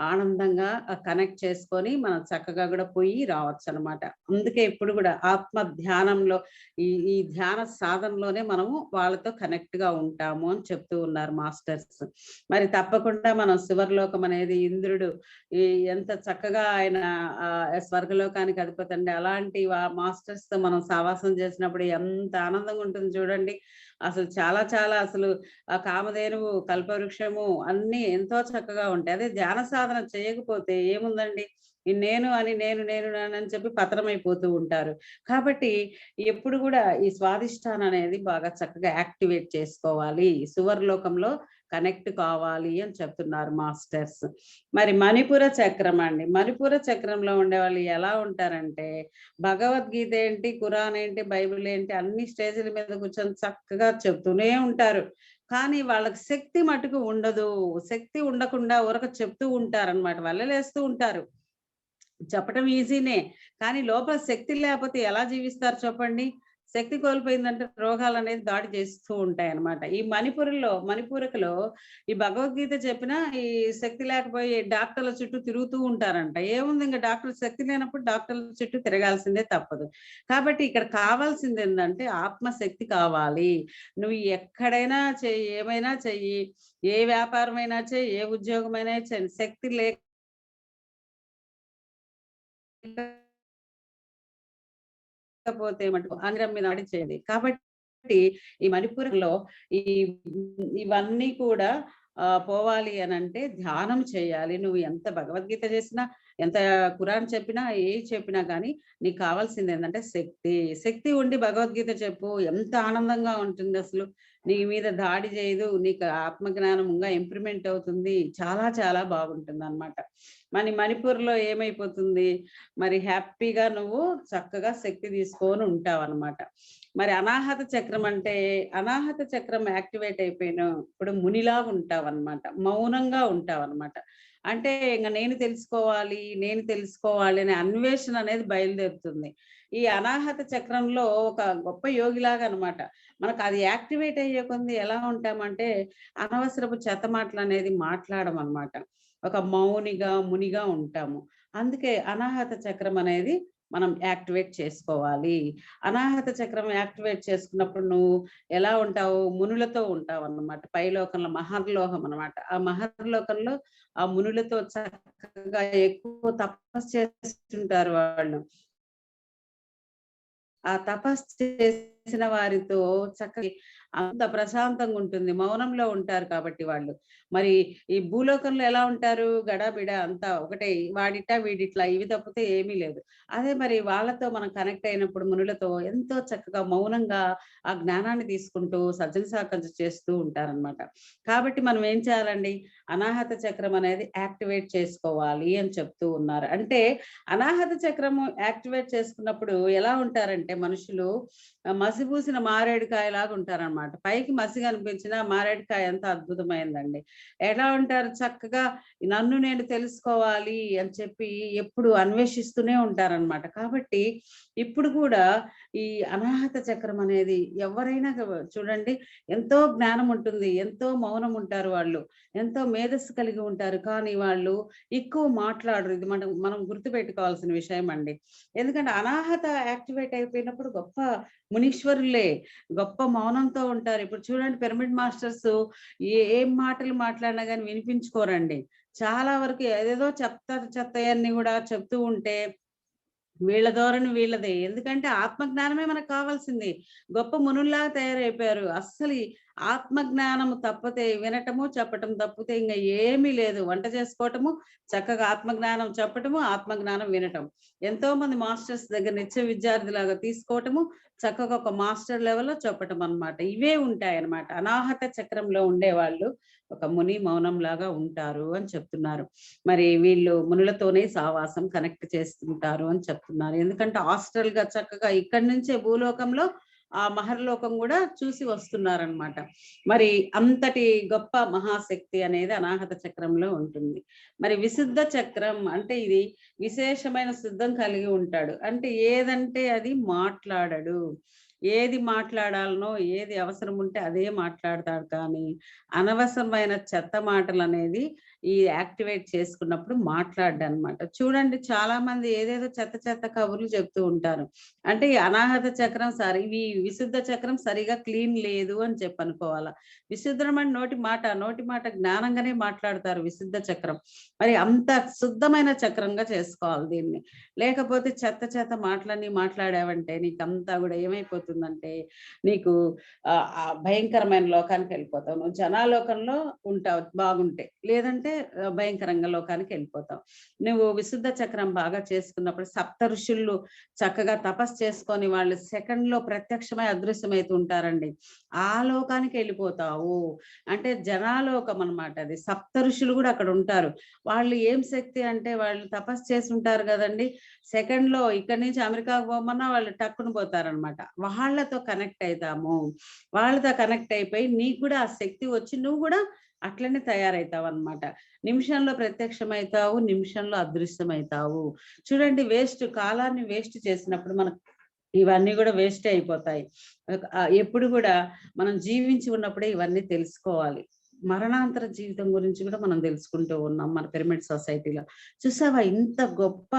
ఆనందంగా కనెక్ట్ చేసుకొని మనం చక్కగా కూడా పోయి రావచ్చు అనమాట. అందుకే ఇప్పుడు కూడా ఆత్మ ధ్యానంలో ఈ ధ్యాన సాధనలోనే మనము వాళ్ళతో కనెక్ట్ గా ఉంటాము అని చెప్తూ ఉన్నారు మాస్టర్స్. మరి తప్పకుండా మనం శివర్లోకం అనేది ఇంద్రుడు ఈ ఎంత చక్కగా ఆయన స్వర్గలోకానికి అధిపతి అండి. అలాంటి మాస్టర్స్ తో మనం సావాసం చేసినప్పుడు ఎంత ఆనందంగా ఉంటుంది చూడండి. అసలు చాలా చాలా అసలు ఆ కామధేనువు, కల్పవృక్షము అన్ని ఎంతో చక్కగా ఉంటాయి. అదే ధ్యాన సాధన చేయకపోతే ఏముందండి, ఈ నేను అని అని చెప్పి పతనమైపోతూ ఉంటారు. కాబట్టి ఎప్పుడు కూడా ఈ స్వాదిష్టానం అనేది బాగా చక్కగా యాక్టివేట్ చేసుకోవాలి, సువర్లోకంలో కనెక్ట్ కావాలి అని చెప్తున్నారు మాస్టర్స్. మరి మణిపుర చక్రం అండి, మణిపుర చక్రంలో ఉండే వాళ్ళు ఎలా ఉంటారంటే భగవద్గీత ఏంటి, ఖురాన్ ఏంటి, బైబిల్ ఏంటి అన్ని స్టేజ్ల మీద కూర్చొని చక్కగా చెప్తూనే ఉంటారు. కానీ వాళ్ళకి శక్తి మటుకు ఉండదు. శక్తి ఉండకుండా ఊరక చెప్తూ ఉంటారనమాట, వల్లలేస్తూ ఉంటారు. చెప్పటం ఈజీనే, కానీ లోపల శక్తి లేకపోతే ఎలా జీవిస్తారు చెప్పండి. శక్తి కోల్పోయిందంటే రోగాలు అనేది దాడి చేస్తూ ఉంటాయి అన్నమాట. ఈ మణిపూరకలో ఈ భగవద్గీత చెప్పినా ఈ శక్తి లేకపోయి డాక్టర్ల చుట్టూ తిరుగుతూ ఉంటారంట. ఏముంది, ఇంకా డాక్టర్ శక్తి లేనప్పుడు డాక్టర్ల చుట్టూ తిరగాల్సిందే తప్పదు. కాబట్టి ఇక్కడ కావాల్సింది ఏంటంటే ఆత్మశక్తి కావాలి. నువ్వు ఎక్కడైనా చెయ్యి, ఏమైనా చెయ్యి, ఏ వ్యాపారమైనా చెయ్యి, ఏ ఉద్యోగమైనా చెయ్యి, శక్తి లేకపోతే మటుకు ఆంగ్లం మీద దాడి చేయండి. కాబట్టి ఈ మణిపూర్లో ఈ ఇవన్నీ కూడా పోవాలి అని అంటే ధ్యానం చేయాలి. నువ్వు ఎంత భగవద్గీత చేసినా, ఎంత ఖురాన్ చెప్పినా, ఏ చెప్పినా కానీ నీకు కావాల్సింది ఏంటంటే శక్తి. శక్తి ఉండి భగవద్గీత చెప్పు, ఎంత ఆనందంగా ఉంటుంది అసలు. నీ మీద దాడి చేయదు, నీకు ఆత్మజ్ఞానం ఇంకా ఇంప్రూవ్మెంట్ అవుతుంది, చాలా చాలా బాగుంటుంది అనమాట. మణిపూర్లో ఏమైపోతుంది, మరి హ్యాపీగా నువ్వు చక్కగా శక్తి తీసుకొని ఉంటావు అనమాట. మరి అనాహత చక్రం అంటే, అనాహత చక్రం యాక్టివేట్ అయిపోయిన ఇప్పుడు మునిలా ఉంటావు అనమాట, మౌనంగా ఉంటావు అనమాట. అంటే ఇంకా నేను తెలుసుకోవాలి అనే అన్వేషణ అనేది బయలుదేరుతుంది. ఈ అనాహత చక్రంలో ఒక గొప్ప యోగిలాగా అనమాట. మనకు అది యాక్టివేట్ అయ్యే కొంది ఎలా ఉంటామంటే అనవసరపు చెత్త మాటలు అనేది మాట్లాడడం అనమాట. ఒక మునిగా ఉంటాము. అందుకే అనాహత చక్రం అనేది మనం యాక్టివేట్ చేసుకోవాలి. అనాహత చక్రం యాక్టివేట్ చేసుకున్నప్పుడు నువ్వు ఎలా ఉంటావు, మునులతో ఉంటావు అన్నమాట. పైలోకంలో మహర్లోకం అనమాట. ఆ మహర్లోకంలో ఆ మునులతో చక్కగా ఎక్కువ తపస్సు చేస్తుంటారు వాళ్ళు. ఆ తపస్సు చేసిన వారితో చక్కగా అంత ప్రశాంతంగా ఉంటుంది, మౌనంలో ఉంటారు కాబట్టి వాళ్ళు. మరి ఈ భూలోకంలో ఎలా ఉంటారు, గడాబిడ అంతా ఒకటే, వాడిట్లా వీడిట్లా, ఇవి తప్పితే ఏమీ లేదు. అదే మరి వాళ్ళతో మనం కనెక్ట్ అయినప్పుడు మునులతో ఎంతో చక్కగా మౌనంగా ఆ జ్ఞానాన్ని తీసుకుంటూ సజ్జన సాకల్య చేస్తూ ఉంటారనమాట. కాబట్టి మనం ఏం చేయాలండి, అనాహత చక్రం అనేది యాక్టివేట్ చేసుకోవాలి అని చెప్తూ ఉన్నారు. అంటే అనాహత చక్రము యాక్టివేట్ చేసుకున్నప్పుడు ఎలా ఉంటారంటే మనుషులు మసిపూసిన మారేడుకాయలాగా ఉంటారనమాట. పైకి మసిగా అనిపించిన మారేడుకాయ ఎంత అద్భుతమైందండి. ఎలా ఉంటారు, చక్కగా నన్ను నేను తెలుసుకోవాలి అని చెప్పి ఎప్పుడు అన్వేషిస్తూనే ఉంటారనమాట. కాబట్టి ఇప్పుడు కూడా ఈ అనాహత చక్రం అనేది ఎవరైనా చూడండి, ఎంతో జ్ఞానం ఉంటుంది, ఎంతో మౌనం ఉంటారు వాళ్ళు, ఎంతో మేధస్సు కలిగి ఉంటారు, కానీ వాళ్ళు ఎక్కువ మాట్లాడరు. ఇది మనం గుర్తుపెట్టుకోవాల్సిన విషయం అండి. ఎందుకంటే అనాహత యాక్టివేట్ అయిపోయినప్పుడు గొప్ప మునీశ్వరులే గొప్ప మౌనంతో ఉంటారు. ఇప్పుడు చూడండి, పిరమిడ్ మాస్టర్స్ ఏం మాటలు మాట్లాడినా కానీ వినిపించుకోరండి. చాలా వరకు ఏదేదో చెప్తాయన్ని కూడా చెప్తూ ఉంటే వీళ్ళ ధోరణి వీళ్ళదే. ఎందుకంటే ఆత్మజ్ఞానమే మనకు కావాల్సింది. గొప్ప మునుల్లాగా తయారైపోయారు. అస్సలు ఈ ఆత్మజ్ఞానము తప్పితే వినటము, చెప్పటం తప్పితే ఇంక ఏమీ లేదు. వంట చేసుకోవటము, చక్కగా ఆత్మజ్ఞానం చెప్పటము, ఆత్మజ్ఞానం వినటం. ఎంతో మంది మాస్టర్స్ దగ్గర నిత్య విద్యార్థిలాగా తీసుకోవటము, చక్కగా ఒక మాస్టర్ లెవెల్లో చెప్పటం అన్నమాట. ఇవే ఉంటాయన్నమాట. అనాహత చక్రంలో ఉండేవాళ్ళు ఒక ముని మౌనం లాగా ఉంటారు అని చెప్తున్నారు. మరి వీళ్ళు మునులతోనే సావాసం కనెక్ట్ చేస్తుంటారు అని చెప్తున్నారు. ఎందుకంటే హాస్టల్ గా చక్కగా ఇక్కడి నుంచే భూలోకంలో ఆ మహర్లోకం కూడా చూసి వస్తున్నారనమాట. మరి అంతటి గొప్ప మహాశక్తి అనేది అనాహత చక్రంలో ఉంటుంది. మరి విశుద్ధ చక్రం అంటే ఇది విశేషమైన శుద్ధం కలిగి ఉంటాడు. అంటే ఏదంటే అది మాట్లాడడు. ఏది మాట్లాడాలనో ఏది అవసరం ఉంటే అదే మాట్లాడతాడు. కానీ అనవసరమైన చెత్త మాటలు అనేది ఈ యాక్టివేట్ చేసుకున్నప్పుడు మాట్లాడ్డా అనమాట. చూడండి చాలా మంది ఏదేదో చెత్త చెత్త కబుర్లు చెప్తూ ఉంటారు. అంటే ఈ అనాహత చక్రం విశుద్ధ చక్రం సరిగా క్లీన్ లేదు అని చెప్పి అనుకోవాలా. విశుద్ధమైన నోటి మాట జ్ఞానంగానే మాట్లాడతారు విశుద్ధ చక్రం. మరి అంత శుద్ధమైన చక్రంగా చేసుకోవాలి దీన్ని. లేకపోతే చెత్త చెత్త మాటలన్నీ మాట్లాడావంటే నీకంతా కూడా ఏమైపోతుందంటే నీకు భయంకరమైన లోకానికి వెళ్ళిపోతావు. నువ్వు జనాలోకంలో ఉంటావు బాగుంటే, లేదంటే భయంకరంగా లోకానికి వెళ్ళిపోతావు. నువ్వు విశుద్ధ చక్రం బాగా చేసుకున్నప్పుడు సప్త ఋషులు చక్కగా తపస్సు చేసుకొని వాళ్ళు సెకండ్ లో ప్రత్యక్షమై అదృశ్యమైతూ ఉంటారండి. ఆ లోకానికి వెళ్ళిపోతావు. అంటే జనాలోకం అన్నమాట అది. సప్త ఋషులు కూడా అక్కడ ఉంటారు. వాళ్ళు ఏం శక్తి అంటే వాళ్ళు తపస్సు చేసి ఉంటారు కదండి. సెకండ్ లో ఇక్కడి నుంచి అమెరికాకు పోమన్నా వాళ్ళు టక్కును పోతారనమాట. వాళ్ళతో కనెక్ట్ అవుతాము. వాళ్ళతో కనెక్ట్ అయిపోయి నీకు కూడా ఆ శక్తి వచ్చి నువ్వు కూడా అట్లనే తయారవుతావు అనమాట. నిమిషంలో ప్రత్యక్షమవుతావు, నిమిషంలో అదృశ్యమవుతావు. చూడండి, కాలాన్ని వేస్ట్ చేసినప్పుడు మనకు ఇవన్నీ కూడా వేస్ట్ అయిపోతాయి. ఎప్పుడు కూడా మనం జీవించి ఉన్నప్పుడే ఇవన్నీ తెలుసుకోవాలి. మరణాంతర జీవితం గురించి కూడా మనం తెలుసుకుంటూ ఉన్నాం మన పిరమిడ్ సొసైటీలో. చూసావా ఇంత గొప్ప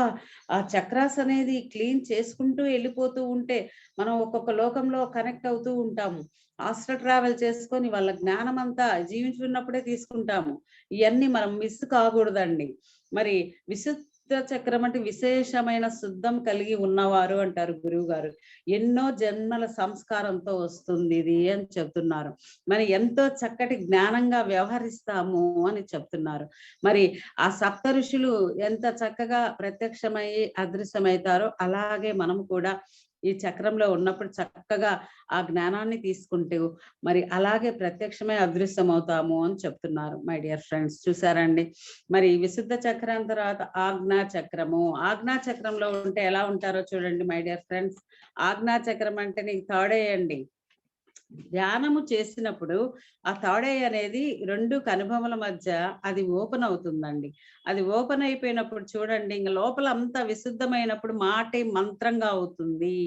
ఆ చక్రాస్ అనేది క్లీన్ చేసుకుంటూ వెళ్ళిపోతూ ఉంటే మనం ఒక్కొక్క లోకంలో కనెక్ట్ అవుతూ ఉంటాము. హాస్టల్ ట్రావెల్ చేసుకొని వాళ్ళ జ్ఞానం అంతా జీవించున్నప్పుడే తీసుకుంటాము. ఇవన్నీ మనం మిస్ కాకూడదండి. మరి విశుద్ధ చక్రం అంటే విశేషమైన శుద్ధం కలిగి ఉన్నవారు అంటారు గురువు గారు. ఎన్నో జన్మల సంస్కారంతో వస్తుంది ఇది అని చెప్తున్నారు. మరి ఎంతో చక్కటి జ్ఞానంగా వ్యవహరిస్తాము అని చెప్తున్నారు. మరి ఆ సప్త ఋషులు ఎంత చక్కగా ప్రత్యక్షమయ్యి అదృశ్యమవుతారో అలాగే మనం కూడా ఈ చక్రంలో ఉన్నప్పుడు చక్కగా ఆ జ్ఞానాన్ని తీసుకుంటూ మరి అలాగే ప్రత్యక్షమై అదృశ్యం అవుతాము అని చెప్తున్నారు మై డియర్ ఫ్రెండ్స్. చూసారండి, మరి విశుద్ధ చక్రం తర్వాత ఆజ్ఞా చక్రము. ఆజ్ఞా చక్రంలో ఉంటే ఎలా ఉంటారో చూడండి మై డియర్ ఫ్రెండ్స్. ఆజ్ఞా చక్రం అంటే నీకు తాడేయండి. ధ్యానము చేసినప్పుడు ఆ థర్డ్ ఐ అనేది రెండు కనుబొమల మధ్య అది ఓపెన్ అవుతుందండి. అది ఓపెన్ అయిపోయినప్పుడు చూడండి, ఇంక లోపల అంతా విశుద్ధమైనప్పుడు మాటే మంత్రంగా అవుతుంది.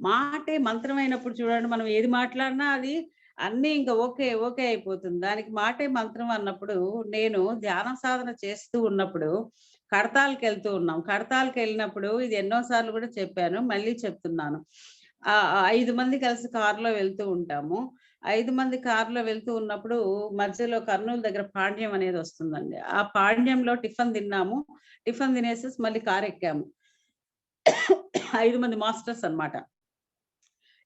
మాటే మంత్రమైనప్పుడు చూడండి, మనం ఏది మాట్లాడినా అది అన్నీ ఇంకా ఓకే ఓకే అయిపోతుంది. దానికి మాటే మంత్రం అన్నప్పుడు నేను ధ్యాన సాధన చేస్తూ ఉన్నప్పుడు కడతాలకు వెళ్తూ ఉన్నాం. కడతాలకు వెళ్ళినప్పుడు ఇది ఎన్నోసార్లు కూడా చెప్పాను, మళ్ళీ చెప్తున్నాను. 5 మంది కలిసి కారులో వెళ్తూ ఉంటాము. 5 మంది కారులో వెళ్తూ ఉన్నప్పుడు మధ్యలో కర్నూలు దగ్గర పాండ్యం అనేది వస్తుందండి. ఆ పాండ్యంలో టిఫిన్ తిన్నాము. టిఫిన్ తినేసేసి మళ్ళీ కారు ఎక్కాము. 5 మంది మాస్టర్స్ అన్నమాట.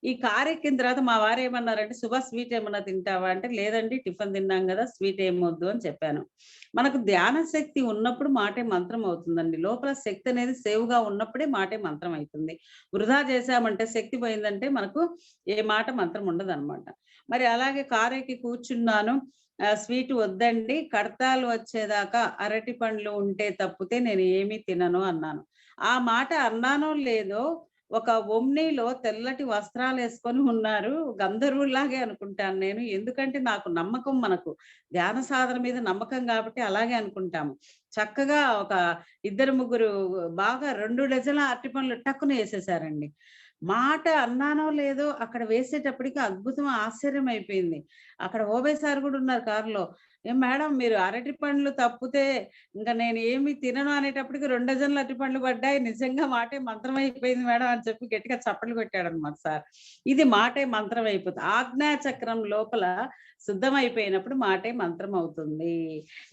ఈ కారు ఎక్కిన తర్వాత మా వారు ఏమన్నారంటే, సుభా స్వీట్ ఏమన్నా తింటావా అంటే, లేదండి టిఫిన్ తిన్నాం కదా, స్వీట్ ఏమొద్దు అని చెప్పాను. మనకు ధ్యాన శక్తి ఉన్నప్పుడు మాటే మంత్రం అవుతుందండి. లోపల శక్తి అనేది సేవ్గా ఉన్నప్పుడే మాటే మంత్రం అవుతుంది. వృధా చేశామంటే, శక్తి పోయిందంటే మనకు ఏ మాట మంత్రం ఉండదు అనమాట. మరి అలాగే కారు ఎక్కి కూర్చున్నాను. స్వీట్ వద్దండి, కడతాలు వచ్చేదాకా అరటి పండ్లు ఉంటే తప్పితే నేను ఏమీ తినను అన్నాను. ఆ మాట అన్నానో లేదో ఒక ఒమ్నీలో తెల్లటి వస్త్రాలు వేసుకొని ఉన్నారు. గంధర్వుల్లాగే అనుకుంటాను నేను. ఎందుకంటే నాకు నమ్మకం, మనకు ధ్యాన సాధన మీద నమ్మకం కాబట్టి అలాగే అనుకుంటాము. చక్కగా ఒక 2-3 బాగా 2 డజన్ల అరటి పండ్లు టక్కున వేసేసారండి. మాట అన్నానో లేదో అక్కడ వేసేటప్పటికి అద్భుతం, ఆశ్చర్యం అయిపోయింది. అక్కడ ఓబే సార్ కూడా ఉన్నారు కారులో. ఏం మేడం మీరు అరటి పండ్లు తప్పితే ఇంకా నేను ఏమి తినను అనేటప్పటికి 2 డజన్ల అరటి పండ్లు పడ్డాయి. నిజంగా మాటే మంత్రం అయిపోయింది మేడం అని చెప్పి గట్టిగా చప్పట్లు కొట్టాడనమాట సార్. ఇది మాటే మంత్రం అయిపోతుంది. ఆజ్ఞా చక్రం లోపల శుద్ధమైపోయినప్పుడు మాటే మంత్రం అవుతుంది.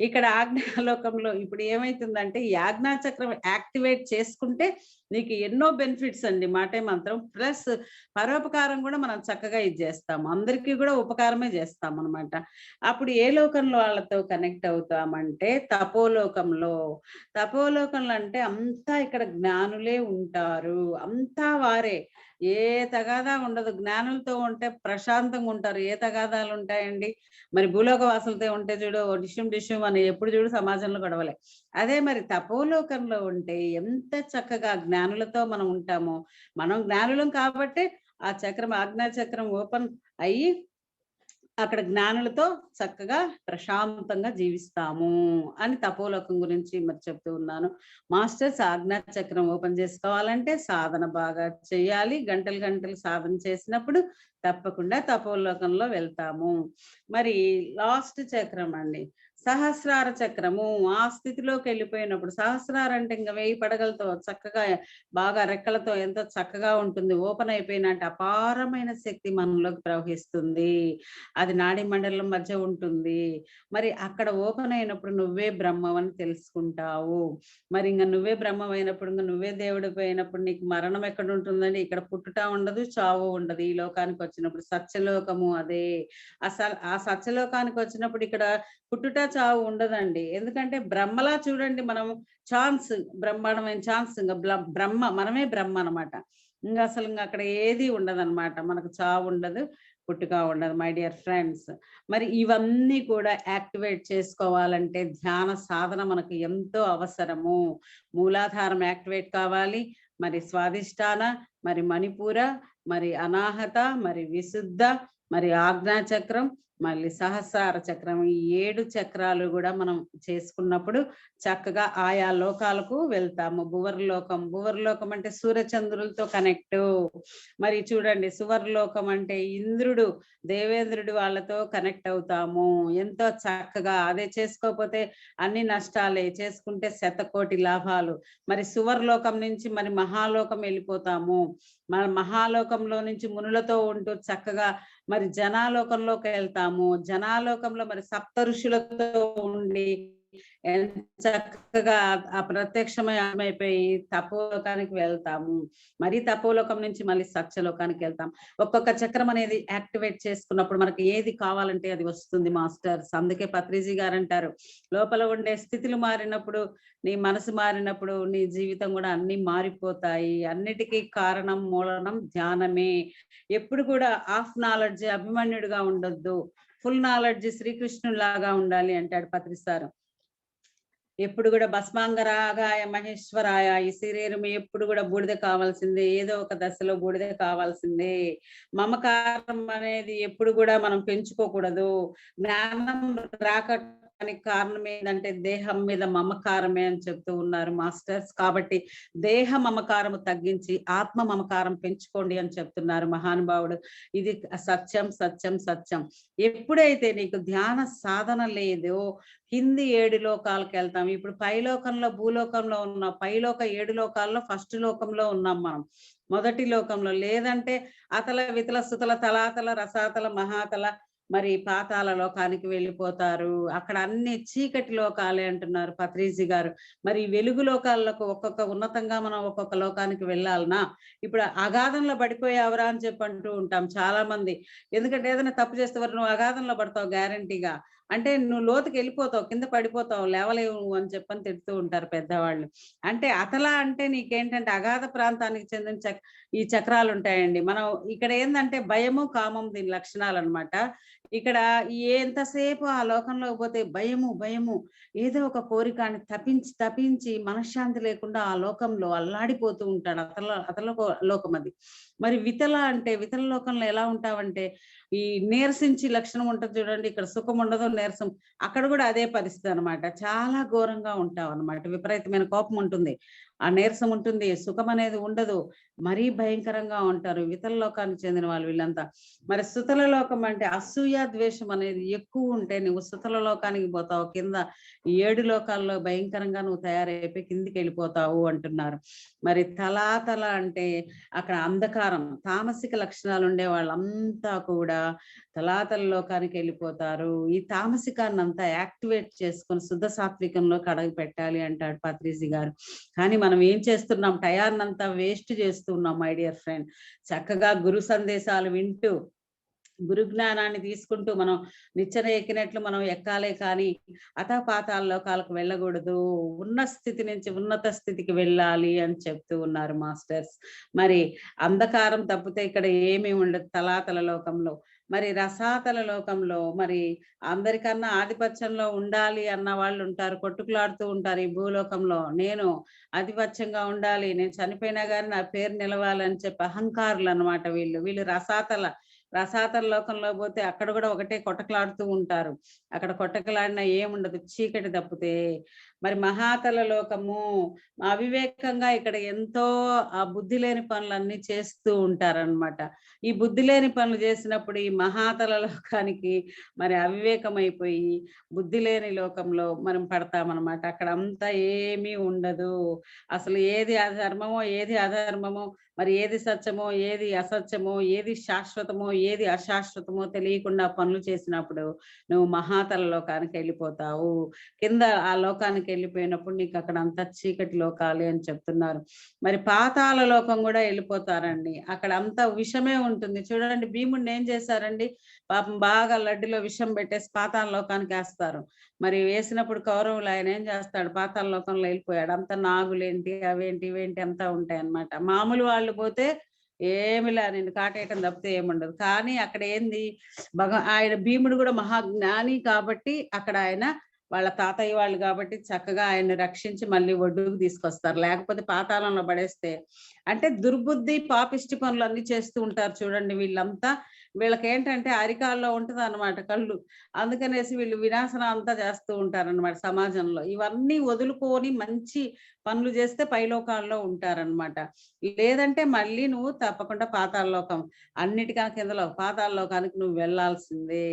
ఇక్కడ ఆజ్ఞాలోకంలో ఇప్పుడు ఏమైతుందంటే ఈ ఆజ్ఞా చక్రం యాక్టివేట్ చేసుకుంటే నీకు ఎన్నో బెనిఫిట్స్ అండి మాటే మంత్రం. ప్లస్ పరోపకారం కూడా మనం చక్కగా ఇది చేస్తాము. అందరికీ కూడా ఉపకారమే చేస్తాం అనమాట. అప్పుడు ఏ లోకంలో వాళ్ళతో కనెక్ట్ అవుతామంటే తపోలోకంలో. తపోలోకంలో అంటే అంతా ఇక్కడ జ్ఞానులే ఉంటారు, అంతా వారే, ఏ తగాదా ఉండదు. జ్ఞానులతో ఉంటే ప్రశాంతంగా ఉంటారు. ఏ తగాదాలు ఉంటాయండి? మరి భూలోక వాసులతో ఉంటే చూడు డిష్యం డిష్యం అని ఎప్పుడు చూడు సమాజంలో గొడవలే. అదే మరి తపోలోకంలో ఉంటే ఎంత చక్కగా జ్ఞానులతో మనం ఉంటామో, మనం జ్ఞానులం కాబట్టి ఆ చక్రం ఆజ్ఞా చక్రం ఓపెన్ అయ్యి అక్కడ జ్ఞానులతో చక్కగా ప్రశాంతంగా జీవిస్తాము అని తపోలోకం గురించి మరి చెప్తూ ఉన్నాను. మాస్టర్స్ ఆజ్ఞా చక్రం ఓపెన్ చేసుకోవాలంటే సాధన బాగా చేయాలి. గంటలు గంటలు సాధన చేసినప్పుడు తప్పకుండా తపోలోకంలో వెళ్తాము. మరి లాస్ట్ చక్రం అండి సహస్రార చక్రము. ఆ స్థితిలోకి వెళ్ళిపోయినప్పుడు సహస్రార అంటే ఇంకా 1000 పడగలతో చక్కగా బాగా రెక్కలతో ఎంతో చక్కగా ఉంటుంది. ఓపెన్ అయిపోయినట్టు అపారమైన శక్తి మనలోకి ప్రవహిస్తుంది. అది నాడీ మండలం మధ్య ఉంటుంది. మరి అక్కడ ఓపెన్ అయినప్పుడు నువ్వే బ్రహ్మవని తెలుసుకుంటావు. మరి ఇంకా నువ్వే బ్రహ్మమైనప్పుడు ఇంకా నువ్వే దేవుడు పోయినప్పుడు నీకు మరణం ఎక్కడ ఉంటుందండి? ఇక్కడ పుట్టుట ఉండదు, చావు ఉండదు. ఈ లోకానికి వచ్చినప్పుడు సత్యలోకము అదే. ఆ సత్యలోకానికి వచ్చినప్పుడు ఇక్కడ పుట్టుట చావు ఉండదండి. ఎందుకంటే బ్రహ్మలా చూడండి మనం ఛాన్స్, బ్రహ్మాండమైన ఛాన్స్. ఇంకా బ్రహ్మ మనమే బ్రహ్మ అనమాట. ఇంకా అసలు ఇంకా అక్కడ ఏది ఉండదన్నమాట. మనకు చావు ఉండదు, పుట్టుక ఉండదు మై డియర్ ఫ్రెండ్స్. మరి ఇవన్నీ కూడా యాక్టివేట్ చేసుకోవాలంటే ధ్యాన సాధన మనకు ఎంతో అవసరము. మూలాధారం యాక్టివేట్ కావాలి, మరి స్వాదిష్టాన, మరి మణిపూర, మరి అనాహత, మరి విశుద్ధ, మరి ఆజ్ఞా చక్రం, మళ్ళీ సహస్రార చక్రం. ఈ 7 చక్రాలు కూడా మనం చేసుకున్నప్పుడు చక్కగా ఆయా లోకాలకు వెళ్తాము. భువర్లోకం అంటే సూర్యచంద్రులతో కనెక్ట్. మరి చూడండి సువర్లోకం అంటే ఇంద్రుడు, దేవేంద్రుడు వాళ్ళతో కనెక్ట్ అవుతాము ఎంతో చక్కగా. అదే చేసుకోకపోతే అన్ని నష్టాలే, చేసుకుంటే 100,000,000 లాభాలు. మరి సువర్లోకం నుంచి మరి మహాలోకం వెళ్ళిపోతాము. మన మహాలోకంలో నుంచి మునులతో ఉంటూ చక్కగా మరి జనాలోకంలోకి వెళ్తాము. జనాలోకంలో మరి సప్త ఋషులతో ఉండి చక్కగా ఆ ప్రత్యక్షమైపోయి తపోలోకానికి వెళ్తాము. మరి తపోలోకం నుంచి మళ్ళీ సత్యలోకానికి వెళ్తాం. ఒక్కొక్క చక్రం అనేది యాక్టివేట్ చేసుకున్నప్పుడు మనకి ఏది కావాలంటే అది వస్తుంది మాస్టర్స్. అందుకే పత్రిజీ గారు అంటారు, లోపల ఉండే స్థితులు మారినప్పుడు, నీ మనసు మారినప్పుడు నీ జీవితం కూడా అన్ని మారిపోతాయి. అన్నిటికీ కారణం మూలనం ధ్యానమే. ఎప్పుడు కూడా హాఫ్ నాలెడ్జ్ అభిమన్యుడిగా ఉండొద్దు, ఫుల్ నాలెడ్జ్ శ్రీకృష్ణుడు లాగా ఉండాలి అంటాడు పత్రి సార్. ఎప్పుడు కూడా భస్మాంగరాగాయ మహేశ్వరాయ, ఈ శరీరం ఎప్పుడు కూడా బూడిద కావాల్సిందే, ఏదో ఒక దశలో బూడిద కావాల్సిందే. మమకారం అనేది ఎప్పుడు కూడా మనం పెంచుకోకూడదు. జ్ఞానం రాకడానికి కారణం ఏంటంటే దేహం మీద మమకారమే అని చెప్తూ ఉన్నారు మాస్టర్స్. కాబట్టి దేహ మమకారము తగ్గించి ఆత్మ మమకారం పెంచుకోండి అని చెప్తున్నారు మహానుభావుడు. ఇది సత్యం సత్యం సత్యం. ఎప్పుడైతే నీకు ధ్యాన సాధన లేదో కింది 7 లోకాలకు వెళ్తాం. ఇప్పుడు పైలోకంలో భూలోకంలో ఉన్నాం. పైలోక 7 లోకాల్లో ఫస్ట్ లోకంలో ఉన్నాం మనం, మొదటి లోకంలో. లేదంటే అతల వితల సుతల తలాతల రసాతల మహాతల మరి పాతాల లోకానికి వెళ్ళిపోతారు. అక్కడ అన్ని చీకటి లోకాలే అంటున్నారు పత్రిజీ గారు. మరి వెలుగు లోకాలకు ఒక్కొక్క ఉన్నతంగా మనం ఒక్కొక్క లోకానికి వెళ్ళాలనా? ఇప్పుడు అగాధంలో పడిపోయావరా అని చెప్పి అంటూ ఉంటాం చాలా మంది. ఎందుకంటే ఏదైనా తప్పు చేస్తే నువ్వు అగాధంలో పడతావు గ్యారంటీగా, అంటే నువ్వు లోతుకి వెళ్ళిపోతావు, కింద పడిపోతావు, లేవలేవు అని చెప్పని తిడుతూ ఉంటారు పెద్దవాళ్ళు. అంటే అతలా అంటే నీకేంటంటే అగాధ ప్రాంతానికి చెందిన ఈ చక్రాలు ఉంటాయండి. మనం ఇక్కడ ఏంటంటే భయము కామం దీని లక్షణాలు అనమాట. ఇక్కడ ఎంతసేపు ఆ లోకంలో పోతే భయము ఏదో ఒక కోరికని తపించి మనశ్శాంతి లేకుండా ఆ లోకంలో అల్లాడిపోతూ ఉంటాడు. అతల లోకం అది. మరి వితల అంటే వితల లోకంలో ఎలా ఉంటావంటే ఈ నీరసించి లక్షణం ఉంటుంది చూడండి. ఇక్కడ సుఖం ఉండదు, నీరసం. అక్కడ కూడా అదే పరిస్థితి అనమాట. చాలా ఘోరంగా ఉంటావు అనమాట. విపరీతమైన కోపం ఉంటుంది. ఆ నీరసం ఉంటుంది, సుఖం అనేది ఉండదు, మరీ భయంకరంగా ఉంటారు ఇతర లోకానికి చెందిన వాళ్ళు వీళ్ళంతా. మరి సుతల లోకం అంటే అసూయ ద్వేషం అనేది ఎక్కువ ఉంటే నువ్వు సుతల లోకానికి పోతావు, కింద 7 లోకాల్లో భయంకరంగా నువ్వు తయారైపోయి కిందికి వెళ్ళిపోతావు అంటున్నారు. మరి తలాతల అంటే అక్కడ అంధకారం, తామసిక లక్షణాలు ఉండే వాళ్ళంతా కూడా తలాతల లోకానికి వెళ్ళిపోతారు. ఈ తామసికాన్ని అంతా యాక్టివేట్ చేసుకొని శుద్ధ సాత్వికంలో కడగ పెట్టాలి అంటాడు పత్రిజీ గారు. కానీ మనం ఏం చేస్తున్నాం, టయాన్నంతా వేస్ట్ చేస్తున్నాం మై డియర్ ఫ్రెండ్. చక్కగా గురు సందేశాలు వింటూ గురు జ్ఞానాన్ని తీసుకుంటూ మనం నిచ్చెన ఎక్కినట్లు మనం ఎక్కాలే కానీ అతపాతాల లోకాలకు వెళ్ళకూడదు, ఉన్న స్థితి నుంచి ఉన్నత స్థితికి వెళ్ళాలి అని చెప్తూ ఉన్నారు మాస్టర్స్. మరి అంధకారం తప్పితే ఇక్కడ ఏమీ ఉండదు తలాతల లోకంలో. మరి రసాతల లోకంలో మరి అందరికన్నా ఆధిపత్యంలో ఉండాలి అన్న వాళ్ళు ఉంటారు, కొట్టుకులాడుతూ ఉంటారు ఈ భూలోకంలో. నేను ఆధిపత్యంగా ఉండాలి, నేను చనిపోయినా కానీ నా పేరు నిలవాలని చెప్పి అహంకారులు అన్నమాట వీళ్ళు రసాతల లోకంలో పోతే అక్కడ కూడా ఒకటే కొట్టకలాడుతూ ఉంటారు. అక్కడ కొట్టకలాడినా ఏముండదు, చీకటి తప్పితే. మరి మహాతల లోకము అవివేకంగా ఇక్కడ ఎంతో ఆ బుద్ధి లేని పనులన్నీ చేస్తూ ఉంటారనమాట. ఈ బుద్ధి లేని పనులు చేసినప్పుడు ఈ మహాతల లోకానికి మరి అవివేకం అయిపోయి బుద్ధి లేని లోకంలో మనం పడతామన్నమాట. అక్కడ అంతా ఏమీ ఉండదు, అసలు ఏది అధర్మమో ఏది అధర్మమో, మరి ఏది సత్యమో ఏది అసత్యమో, ఏది శాశ్వతమో ఏది అశాశ్వతమో తెలియకుండా పనులు చేసినప్పుడు నువ్వు మహాతల లోకానికి వెళ్ళిపోతావు. కింద ఆ లోకానికి వెళ్ళిపోయినప్పుడు నీకు అక్కడ అంతా చీకటి లోకాలే అని చెప్తున్నారు. మరి పాతాళ లోకం కూడా వెళ్ళిపోతారండి, అక్కడ అంతా విషమే ఉంటుంది. చూడండి భీముడిని ఏం చేశారండి, పాపం బాగా లడ్డులో విషం పెట్టేసి పాతాళ లోకానికి వేస్తారు. మరి వేసినప్పుడు కౌరవులు ఆయన ఏం చేస్తాడు, పాతాళ లోకంలో వెళ్ళిపోయాడు. అంతా నాగులేంటి అవేంటి ఇవేంటి అంతా ఉంటాయి అన్నమాట. మామూలు వాళ్ళు పోతే ఏమిలా నేను కాటేయటం తప్పితే ఏముండదు. కానీ అక్కడ ఏంది, ఆయన భీముడు కూడా మహాజ్ఞాని కాబట్టి అక్కడ ఆయన వాళ్ళ తాతయ్య వాళ్ళు కాబట్టి చక్కగా ఆయన్ని రక్షించి మళ్ళీ ఒడ్డుకు తీసుకొస్తారు. లేకపోతే పాతాళంలో పడేస్తే అంటే దుర్బుద్ధి పాపిష్టి పనులు అన్ని చేస్తూ ఉంటారు చూడండి వీళ్ళంతా. వీళ్ళకి ఏంటంటే అరికాల్లో ఉంటది అన్నమాట కళ్ళు, అందుకనేసి వీళ్ళు వినాశనం అంతా చేస్తూ ఉంటారన్నమాట సమాజంలో. ఇవన్నీ వదులుకొని మంచి పనులు చేస్తే పైలోకాల్లో ఉంటారనమాట. లేదంటే మళ్ళీ నువ్వు తప్పకుండా పాతాళ లోకం, అన్నిటికన్నా కిందలో పాతాళ లోకానికి నువ్వు వెళ్లాల్సిందే.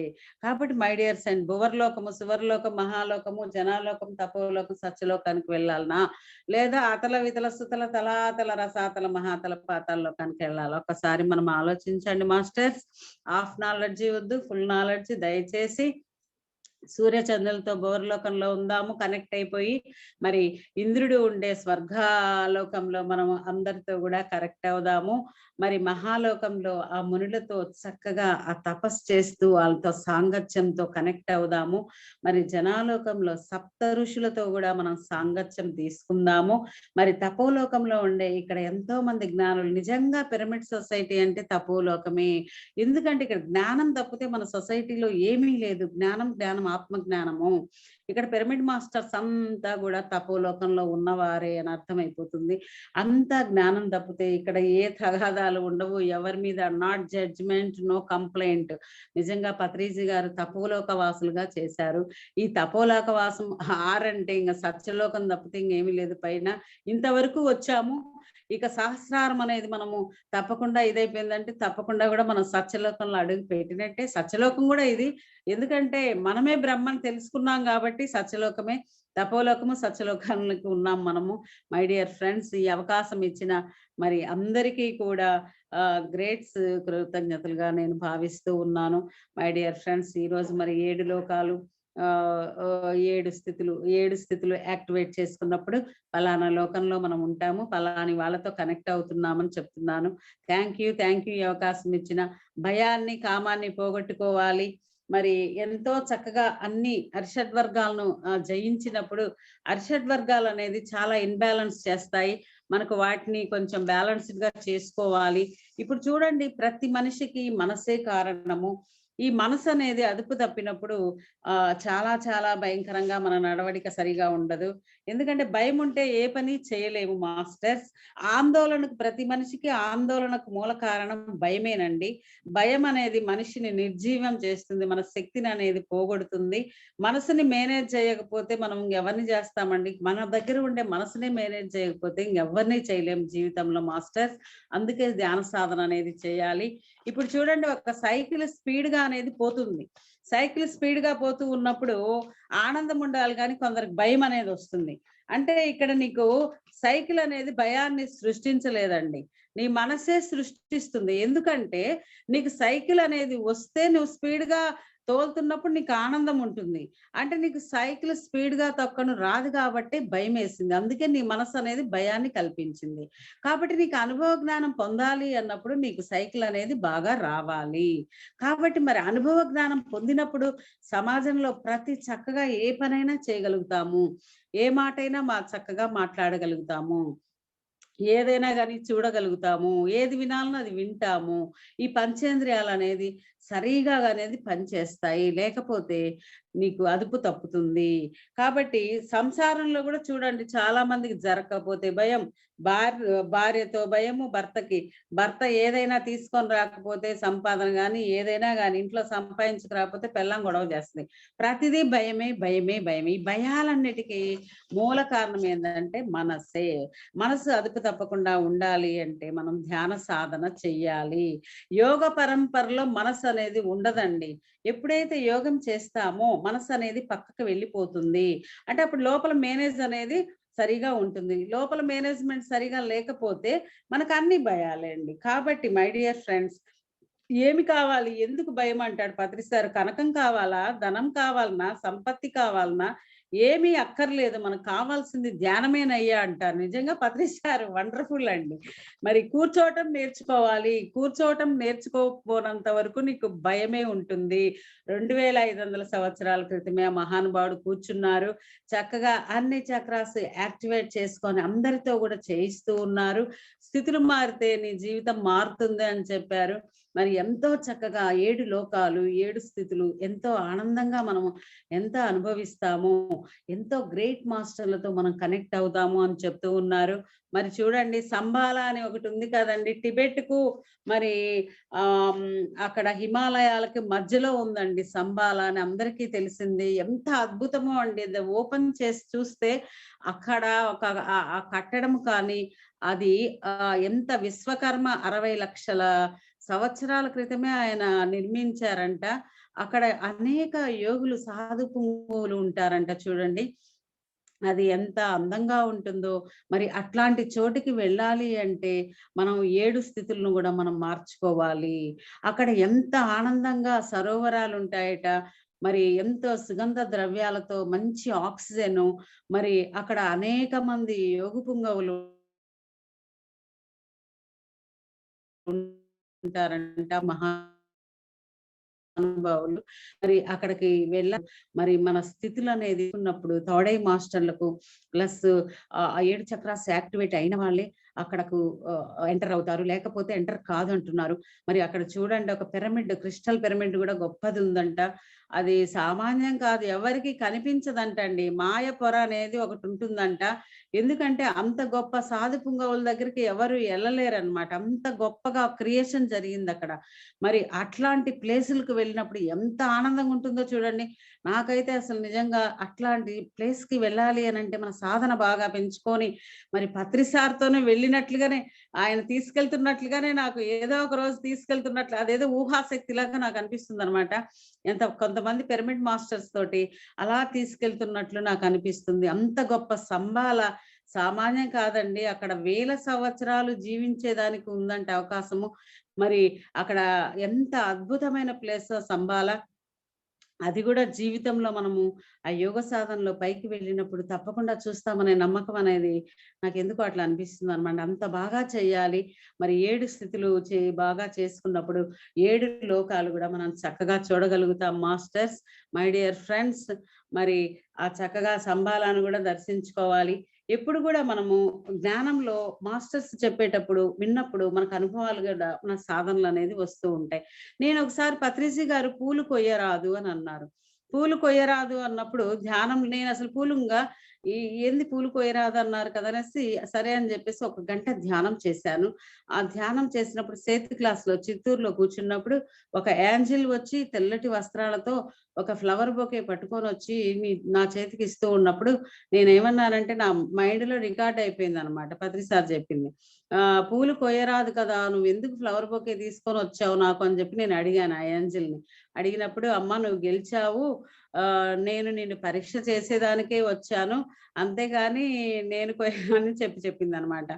కాబట్టి మై డియర్స్ అండ్ భువర్లోకము సువర్లోకం మహాలోకము జనాలోకం తపోలోకం సత్యలోకానికి వెళ్ళాలనా, లేదా అతల వితల సుతల తలాతల రసాతల మహాతల పాతాళ లోకానికి వెళ్ళాలి? ఒకసారి మనం ఆలోచించండి మాస్టర్స్. హాఫ్ నాలెడ్జీ వద్దు, ఫుల్ నాలెడ్జీ. దయచేసి సూర్యచంద్రులతో భువర్లోకంలో ఉందాము, కనెక్ట్ అయిపోయి మరి ఇంద్రుడు ఉండే స్వర్గలోకంలో మనం అందరితో కూడా కరెక్ట్ అవుదాము. మరి మహాలోకంలో ఆ మునులతో చక్కగా ఆ తపస్సు చేస్తూ వాళ్ళతో సాంగత్యంతో కనెక్ట్ అవుదాము. మరి జనాలోకంలో సప్త ఋషులతో కూడా మనం సాంగత్యం తీసుకుందాము. మరి తపోలోకంలో ఉండే ఇక్కడ ఎంతో మంది జ్ఞానులు, నిజంగా పిరమిడ్ సొసైటీ అంటే తపోలోకమే. ఎందుకంటే ఇక్కడ జ్ఞానం తప్పితే మన సొసైటీలో ఏమీ లేదు. జ్ఞానం ఆత్మ జ్ఞానము. ఇక్కడ పిరమిడ్ మాస్టర్స్ అంతా కూడా తపోలోకంలో ఉన్నవారే అని అర్థమైపోతుంది. అంతా జ్ఞానం తప్పితే ఇక్కడ ఏ తగాదాలు ఉండవు, ఎవరి మీద నాట్ జడ్జిమెంట్, నో కంప్లైంట్. నిజంగా పత్రిజీ గారు తపోలోక వాసులుగా చేశారు. ఈ తపోలోక వాసం ఆరంటే ఇంకా సత్యలోకం తప్పితే ఇంకేమీ లేదు పైన. ఇంతవరకు వచ్చాము, ఇక సహస్రారం అనేది మనము తప్పకుండా ఇదైపోయిందంటే తప్పకుండా కూడా మనం సత్యలోకంలో అడుగు పెట్టినట్టే. సత్యలోకం కూడా ఇది, ఎందుకంటే మనమే బ్రహ్మని తెలుసుకున్నాం కాబట్టి సత్యలోకమే. తపోలోకము సత్యలోకానికి ఉన్నాం మనము. మై డియర్ ఫ్రెండ్స్, ఈ అవకాశం ఇచ్చిన మరి అందరికీ కూడా గ్రేట్స్ కృతజ్ఞతలుగా నేను భావిస్తూ ఉన్నాను. మై డియర్ ఫ్రెండ్స్, ఈరోజు మరి 7 లోకాలు 7 స్థితులు యాక్టివేట్ చేసుకున్నప్పుడు పలానా లోకంలో మనం ఉంటాము, పలాని వాళ్ళతో కనెక్ట్ అవుతున్నామని చెప్తున్నాను. థ్యాంక్ యూ ఈ అవకాశం ఇచ్చిన. భయాన్ని కామాన్ని పోగొట్టుకోవాలి. మరి ఎంతో చక్కగా అన్ని అరిషడ్ వర్గాలను జయించినప్పుడు అరిషడ్ వర్గాలు అనేది చాలా ఇన్బ్యాలెన్స్ చేస్తాయి. మనకు వాటిని కొంచెం బ్యాలెన్స్డ్ గా చేసుకోవాలి. ఇప్పుడు చూడండి, ప్రతి మనిషికి మనసే కారణము. ఈ మనసు అనేది అదుపు తప్పినప్పుడు చాలా చాలా భయంకరంగా మన నడవడిక సరిగా ఉండదు. ఎందుకంటే భయం ఉంటే ఏ పని చేయలేము మాస్టర్స్. ఆందోళనకు ప్రతి మనిషికి ఆందోళనకు మూల కారణం భయమేనండి. భయం అనేది మనిషిని నిర్జీవం చేస్తుంది, మన శక్తిని అనేది పోగొడుతుంది. మనసుని మేనేజ్ చేయకపోతే మనం ఎవరిని చేస్తామండి? మన దగ్గర ఉండే మనసునే మేనేజ్ చేయకపోతే ఇంకెవరిని చేయలేము జీవితంలో మాస్టర్స్. అందుకే ధ్యాన సాధన అనేది చేయాలి. ఇప్పుడు చూడండి, ఒక సైకిల్ స్పీడ్ గా అనేది పోతుంది. సైకిల్ స్పీడ్ గా పోతూ ఉన్నప్పుడు ఆనందం ఉండాలి, కానీ కొందరికి భయం అనేది వస్తుంది. అంటే ఇక్కడ నీకు సైకిల్ అనేది భయాన్ని సృష్టించలేదండి, నీ మనసే సృష్టిస్తుంది. ఎందుకంటే నీకు సైకిల్ అనేది వస్తే నువ్వు స్పీడ్ గా తోలుతున్నప్పుడు నీకు ఆనందం ఉంటుంది. అంటే నీకు సైకిల్ స్పీడ్ గా తొక్కను రాదు కాబట్టి భయం వేసింది. అందుకే నీ మనసు అనేది భయాన్ని కల్పించింది. కాబట్టి నీకు అనుభవ జ్ఞానం పొందాలి అన్నప్పుడు నీకు సైకిల్ అనేది బాగా రావాలి. కాబట్టి మరి అనుభవ జ్ఞానం పొందినప్పుడు సమాజంలో ప్రతి చక్కగా ఏ పనైనా చేయగలుగుతాము, ఏ మాటైనా చక్కగా మాట్లాడగలుగుతాము, ఏదైనా కానీ చూడగలుగుతాము, ఏది వినాలనో అది వింటాము. ఈ పంచేంద్రియాలు అనేది సరిగా అనేది పనిచేస్తాయి, లేకపోతే నీకు అదుపు తప్పుతుంది. కాబట్టి సంసారంలో కూడా చూడండి, చాలా మందికి జరగకపోతే భయం, భార్యతో భయము, భర్త ఏదైనా తీసుకొని రాకపోతే సంపాదన కానీ ఏదైనా కానీ ఇంట్లో సంపాదించుకురాకపోతే పెళ్ళాం గొడవ చేస్తుంది. ప్రతిదీ భయమే భయమే భయమే. ఈ భయాలన్నిటికీ మూల కారణం ఏంటంటే మనసే. మనసు అదుపు తప్పకుండా ఉండాలి అంటే మనం ధ్యాన సాధన చెయ్యాలి. యోగ పరంపరలో మనసు అనేది ఉండదండి. ఎప్పుడైతే యోగం చేస్తామో మనసు అనేది పక్కకు వెళ్ళిపోతుంది. అంటే అప్పుడు లోపల మేనేజ్ అనేది సరిగా ఉంటుంది. లోపల మేనేజ్మెంట్ సరిగా లేకపోతే మనకు అన్ని భయాలే అండి. కాబట్టి మై డియర్ ఫ్రెండ్స్, ఏమి కావాలి, ఎందుకు భయం అంటాడు పత్రి సార్? కనకం కావాలా, ధనం కావాలన్నా, సంపత్తి కావాలన్నా ఏమీ అక్కర్లేదు, మనకు కావాల్సింది ధ్యానమేనయ్యా అంటారు. నిజంగా పత్రి సార్ వండర్ఫుల్ అండి. మరి కూర్చోవటం నేర్చుకోవాలి. కూర్చోవటం నేర్చుకోకపోనంత వరకు నీకు భయమే ఉంటుంది. 2500 సంవత్సరాల క్రితమే ఆ మహానుభావుడు కూర్చున్నారు, చక్కగా అన్ని చక్రాస్ యాక్టివేట్ చేసుకొని అందరితో కూడా చేయిస్తూ ఉన్నారు. స్థితులు మారితే నీ జీవితం మారుతుంది అని చెప్పారు. మరి ఎంతో చక్కగా 7 లోకాలు 7 స్థితులు ఎంతో ఆనందంగా మనము ఎంత అనుభవిస్తాము, ఎంతో గ్రేట్ మాస్టర్లతో మనం కనెక్ట్ అవుతాము అని చెప్తూ ఉన్నారు. మరి చూడండి, సంబాల అని ఒకటి ఉంది కదండి, టిబెట్ కు మరి అక్కడ హిమాలయాలకి మధ్యలో ఉందండి సంబాల అని అందరికీ తెలిసింది. ఎంత అద్భుతమో అండి, ఓపెన్ చేసి చూస్తే అక్కడ ఒక ఆ కట్టడం కానీ అది ఎంత విశ్వకర్మ 60 లక్షల సంవత్సరాల క్రితమే ఆయన నిర్మించారంట. అక్కడ అనేక యోగులు సాధు పుంగువులు ఉంటారంట చూడండి, అది ఎంత అందంగా ఉంటుందో. మరి అట్లాంటి చోటికి వెళ్ళాలి అంటే మనం 7 స్థితులను కూడా మనం మార్చుకోవాలి. అక్కడ ఎంత ఆనందంగా సరోవరాలు ఉంటాయట, మరి ఎంతో సుగంధ ద్రవ్యాలతో మంచి ఆక్సిజన్, మరి అక్కడ అనేక మంది యోగు పుంగవులు ఉంటారంట, మహానుభావులు. మరి అక్కడికి మరి మన స్థితులు అనేది ఉన్నప్పుడు తోడై మాస్టర్లకు ప్లస్ 7 చక్రాస్ యాక్టివేట్ అయిన వాళ్ళే అక్కడకు ఎంటర్ అవుతారు, లేకపోతే ఎంటర్ కాదు అంటున్నారు. మరి అక్కడ చూడండి, ఒక పిరమిడ్, క్రిస్టల్ పిరమిడ్ కూడా గొప్పది ఉందంట. అది సామాన్యం కాదు, ఎవరికి కనిపించదంట అండి. మాయ పొర అనేది ఒకటి ఉంటుందంట. ఎందుకంటే అంత గొప్ప సాధు పుంగవుల దగ్గరికి ఎవరు వెళ్ళలేరన్నమాట, అంత గొప్పగా క్రియేషన్ జరిగింది అక్కడ. మరి అట్లాంటి ప్లేసులకు వెళ్ళినప్పుడు ఎంత ఆనందంగా ఉంటుందో చూడండి. నాకైతే అసలు నిజంగా అట్లాంటి ప్లేస్ కి వెళ్ళాలి అని అంటే మన సాధన బాగా పెంచుకొని, మరి పత్రి సార్తోనే వెళ్ళినట్లుగానే, ఆయన తీసుకెళ్తున్నట్లుగానే నాకు ఏదో ఒక రోజు తీసుకెళ్తున్నట్లు, అదేదో ఊహాశక్తిలాగా నాకు అనిపిస్తుంది అనమాట. కొంతమంది పిరమిడ్ మాస్టర్స్ తోటి అలా తీసుకెళ్తున్నట్లు నాకు అనిపిస్తుంది. అంత గొప్ప సంబాల సామాన్యం కాదండి. అక్కడ 1000 సంవత్సరాలు జీవించేదానికి ఉందంటే అవకాశము. మరి అక్కడ ఎంత అద్భుతమైన ప్లేస్ సంబాల. అది కూడా జీవితంలో మనము ఆ యోగ సాధనలో పైకి వెళ్ళినప్పుడు తప్పకుండా చూస్తామనే నమ్మకం అనేది నాకు ఎందుకు అట్లా అనిపిస్తుంది అనమాట. అంత బాగా చెయ్యాలి. మరి 7 స్థితులు బాగా చేసుకున్నప్పుడు 7 లోకాలు కూడా మనం చక్కగా చూడగలుగుతాం మాస్టర్స్. మై డియర్ ఫ్రెండ్స్, మరి ఆ చక్కగా సంబాలను కూడా దర్శించుకోవాలి. ఎప్పుడు కూడా మనము జ్ఞానంలో మాస్టర్స్ చెప్పేటప్పుడు విన్నప్పుడు మనకు అనుభవాలు కూడా మన సాధనలు అనేది వస్తూ ఉంటాయి. నేను ఒకసారి పత్రిజీ గారు పూలు కొయ్యరాదు అని అన్నారు. పూలు కొయ్యరాదు అన్నప్పుడు ధ్యానం, నేను అసలు ఏంది పూలు కొయ్యరాదు అన్నారు కదా అనేసి సరే అని చెప్పేసి 1 గంట ధ్యానం చేశాను. ఆ ధ్యానం చేసినప్పుడు 7th క్లాస్లో చిత్తూరులో కూర్చున్నప్పుడు ఒక ఏంజెల్ వచ్చి తెల్లటి వస్త్రాలతో ఒక ఫ్లవర్ బొకే పట్టుకొని వచ్చి నా చేతికి ఇస్తూ ఉన్నప్పుడు నేనేమన్నానంటే, నా మైండ్ లో రికార్డ్ అయిపోయింది అనమాట. పత్రి సార్ చెప్పింది, పూలు కొయ్యరాదు కదా, నువ్వు ఎందుకు ఫ్లవర్ బొకే తీసుకొని వచ్చావు నాకు అని చెప్పి నేను అడిగాను ఆ ఏంజెల్ని. అడిగినప్పుడు, అమ్మ నువ్వు గెలిచావు, నేను నిన్ను పరీక్ష చేసేదానికే వచ్చాను, అంతేగాని నేను అని చెప్పింది అనమాట.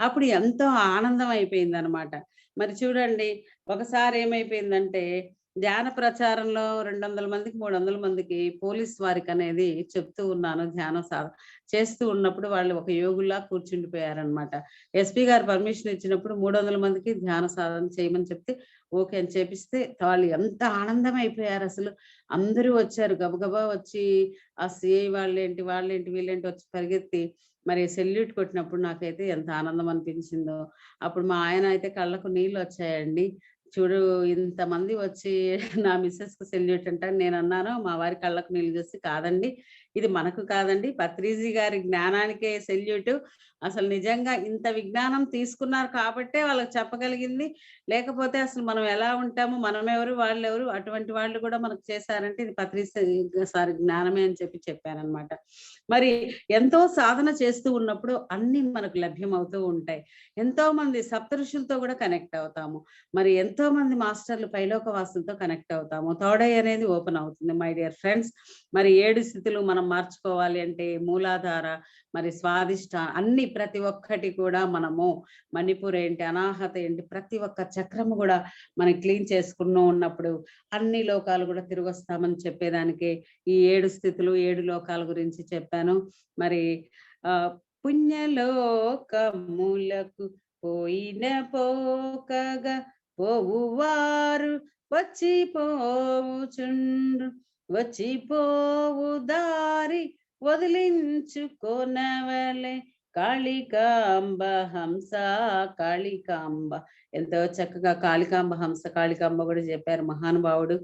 అప్పుడు ఎంతో ఆనందం అయిపోయింది అనమాట. మరి చూడండి, ఒకసారి ఏమైపోయిందంటే ధ్యాన ప్రచారంలో 200 మందికి 300 మందికి పోలీస్ వారికి అనేది చెప్తూ ఉన్నాను. ధ్యానం చేస్తూ ఉన్నప్పుడు వాళ్ళు ఒక యోగుల్లా కూర్చుండిపోయారనమాట. ఎస్పీ గారు పర్మిషన్ ఇచ్చినప్పుడు 300 మందికి ధ్యాన సాధన చేయమని చెప్తే ఓకే అని చేపిస్తే వాళ్ళు ఎంత ఆనందం అయిపోయారు అసలు. అందరూ వచ్చారు, గబగబా వచ్చి ఆ సిఐ వాళ్ళేంటి వీళ్ళేంటి వచ్చి పరిగెత్తి మరి సెల్యూట్ కొట్టినప్పుడు నాకైతే ఎంత ఆనందం అనిపించిందో. అప్పుడు మా ఆయన అయితే కళ్ళకు నీళ్ళు వచ్చాయండి. చూడు ఇంతమంది వచ్చి నా మిస్సెస్ కు సెల్యూట్ అంటారు. నేను అన్నాను మా వారి కళ్ళకు నీళ్ళు చూసి, కాదండి ఇది మనకు కాదండి, పత్రిజీ గారి జ్ఞానానికే సెల్యూట్. అసలు నిజంగా ఇంత విజ్ఞానం తీసుకున్నారు కాబట్టే వాళ్ళకి చెప్పగలిగింది, లేకపోతే అసలు మనం ఎలా ఉంటాము, మనం ఎవరు వాళ్ళు ఎవరు, అటువంటి వాళ్ళు కూడా మనకు చేశారంటే ఇది పత్రిజీ సారి జ్ఞానమే అని చెప్పానన్నమాట. మరి ఎంతో సాధన చేస్తూ ఉన్నప్పుడు అన్ని మనకు లభ్యం అవుతూ ఉంటాయి. ఎంతో మంది సప్తఋషులతో కూడా కనెక్ట్ అవుతాము. మరి ఎంతో మంది మాస్టర్లు పైలోక వాసులతో కనెక్ట్ అవుతాము. థర్డ్ ఐ అనేది ఓపెన్ అవుతుంది మై డియర్ ఫ్రెండ్స్. మరి 7 స్థితులు మనం మార్చుకోవాలి అంటే మూలాధార, మరి స్వాదిష్ట, అన్ని ప్రతి ఒక్కటి కూడా మనము మణిపూర్ ఏంటి, అనాహత ఏంటి, ప్రతి ఒక్క చక్రము కూడా మనం క్లీన్ చేసుకున్న ఉన్నప్పుడు అన్ని లోకాలు కూడా తిరిగి వస్తామని చెప్పేదానికి ఈ 7 స్థితులు 7 లోకాల గురించి చెప్పాను. మరి పుణ్యలోకములకు పోయిన పోకగా పోవువారు వచ్చిపోవుచుండ్రు, వచ్చిపోవు దారి వదిలించుకోనవలే కాళికాంబ హంస కాళికాంబ. ఎంతో చక్కగా కాళికాంబ హంస కాళికాంబ కూడా చెప్పారు మహానుభావుడు.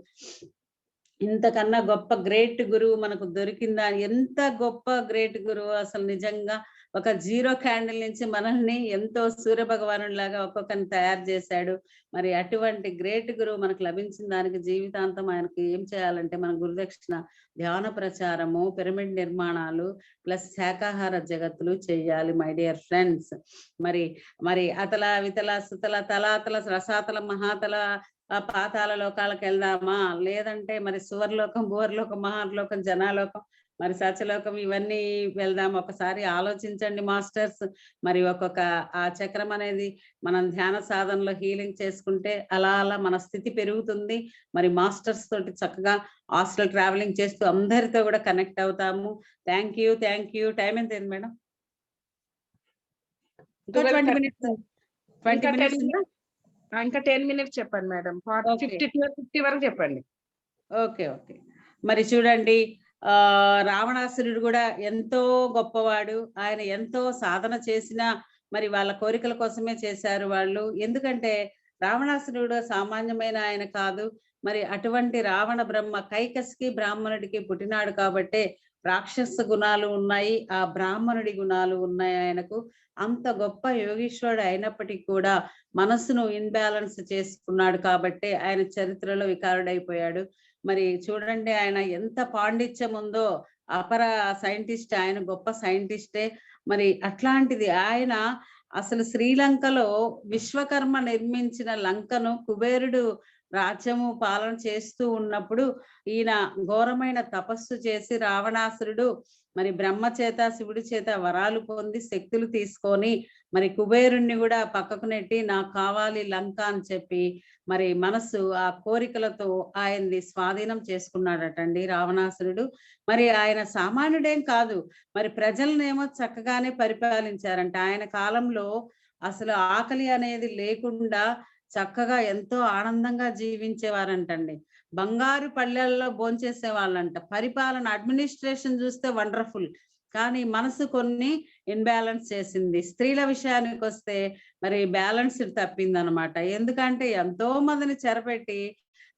ఇంతకన్నా గొప్ప గ్రేట్ గురువు మనకు దొరికిందా? ఎంత గొప్ప గ్రేట్ గురువు అసలు. నిజంగా ఒక 0 క్యాండిల్ నుంచి మనల్ని ఎంతో సూర్య భగవాను లాగా ఒక్కొక్కరిని తయారు చేశాడు. మరి అటువంటి గ్రేట్ గురువు మనకు లభించిన దానికి జీవితాంతం ఆయనకు ఏం చేయాలంటే మన గురుదక్షిణ, ధ్యాన ప్రచారము, పిరమిడ్ నిర్మాణాలు ప్లస్ శాకాహార జగత్తులు చెయ్యాలి మై డియర్ ఫ్రెండ్స్. మరి అతల వితల సుతల తలాతల రసాతల మహాతల పాతాల లోకాలకు వెళ్దామా, లేదంటే మరి సువర్లోకం, భూవర్లోకం, మహాలోకం, జనాలోకం, మరి సత్యలోకం, ఇవన్నీ వెళ్దాం. ఒకసారి ఆలోచించండి మాస్టర్స్. మరి ఒక్కొక్క ఆ చక్రం అనేది మనం ధ్యాన సాధనలో హీలింగ్ చేసుకుంటే అలా అలా మన స్థితి పెరుగుతుంది. మరి మాస్టర్స్ తోటి చక్కగా హాస్టల్ ట్రావెలింగ్ చేస్తూ అందరితో కూడా కనెక్ట్ అవుతాము. Thank you. టైం ఎంత అయింది మేడం? ఇంకా 20 minutes. 20 minutes ఇంకా 10 minutes చెప్పండి మేడం. 50 వరకు చెప్పండి. ఓకే. మరి చూడండి, రావణాసురుడు కూడా ఎంతో గొప్పవాడు. ఆయన ఎంతో సాధన చేసినా మరి వాళ్ళ కోరికల కోసమే చేశారు వాళ్ళు. ఎందుకంటే రావణాసురుడు సామాన్యమైన ఆయన కాదు. మరి అటువంటి రావణ బ్రహ్మ కైకస్కి బ్రాహ్మణుడికి పుట్టినాడు కాబట్టే రాక్షస గుణాలు ఉన్నాయి, ఆ బ్రాహ్మణుడి గుణాలు ఉన్నాయి ఆయనకు. అంత గొప్ప యోగీశ్వరుడు అయినప్పటికీ కూడా మనసును ఇన్బ్యాలెన్స్ చేసుకున్నాడు కాబట్టే ఆయన చరిత్రలో వికారుడైపోయాడు. మరి చూడండి ఆయన ఎంత పాండిత్యం ఉందో, అపర సైంటిస్ట్, ఆయన గొప్ప సైంటిస్టే. మరి అట్లాంటిది ఆయన అసలు శ్రీలంకలో విశ్వకర్మ నిర్మించిన లంకను కుబేరుడు రాజ్యము పాలన చేస్తూ ఉన్నప్పుడు ఈయన ఘోరమైన తపస్సు చేసి రావణాసురుడు మరి బ్రహ్మ చేత శివుడి చేత వరాలు పొంది శక్తులు తీసుకొని మరి కుబేరుణ్ణి కూడా పక్కకు నెట్టి నాకు కావాలి లంక అని చెప్పి మరి మనసు ఆ కోరికలతో ఆయన్ని స్వాధీనం చేసుకున్నాడటండి రావణాసురుడు. మరి ఆయన సామాన్యుడేం కాదు, మరి ప్రజలనేమో చక్కగానే పరిపాలించారంట. ఆయన కాలంలో అసలు ఆకలి అనేది లేకుండా చక్కగా ఎంతో ఆనందంగా జీవించేవారంటండి. బంగారు పల్లెల్లో భోంచేసే వాళ్ళంట. పరిపాలన, అడ్మినిస్ట్రేషన్ చూస్తే వండర్ఫుల్, కానీ మనసు కొన్ని ఇన్బ్యాలెన్స్ చేసింది. స్త్రీల విషయానికి వస్తే మరి బ్యాలెన్స్ తప్పింది అనమాట. ఎందుకంటే ఎంతో మందిని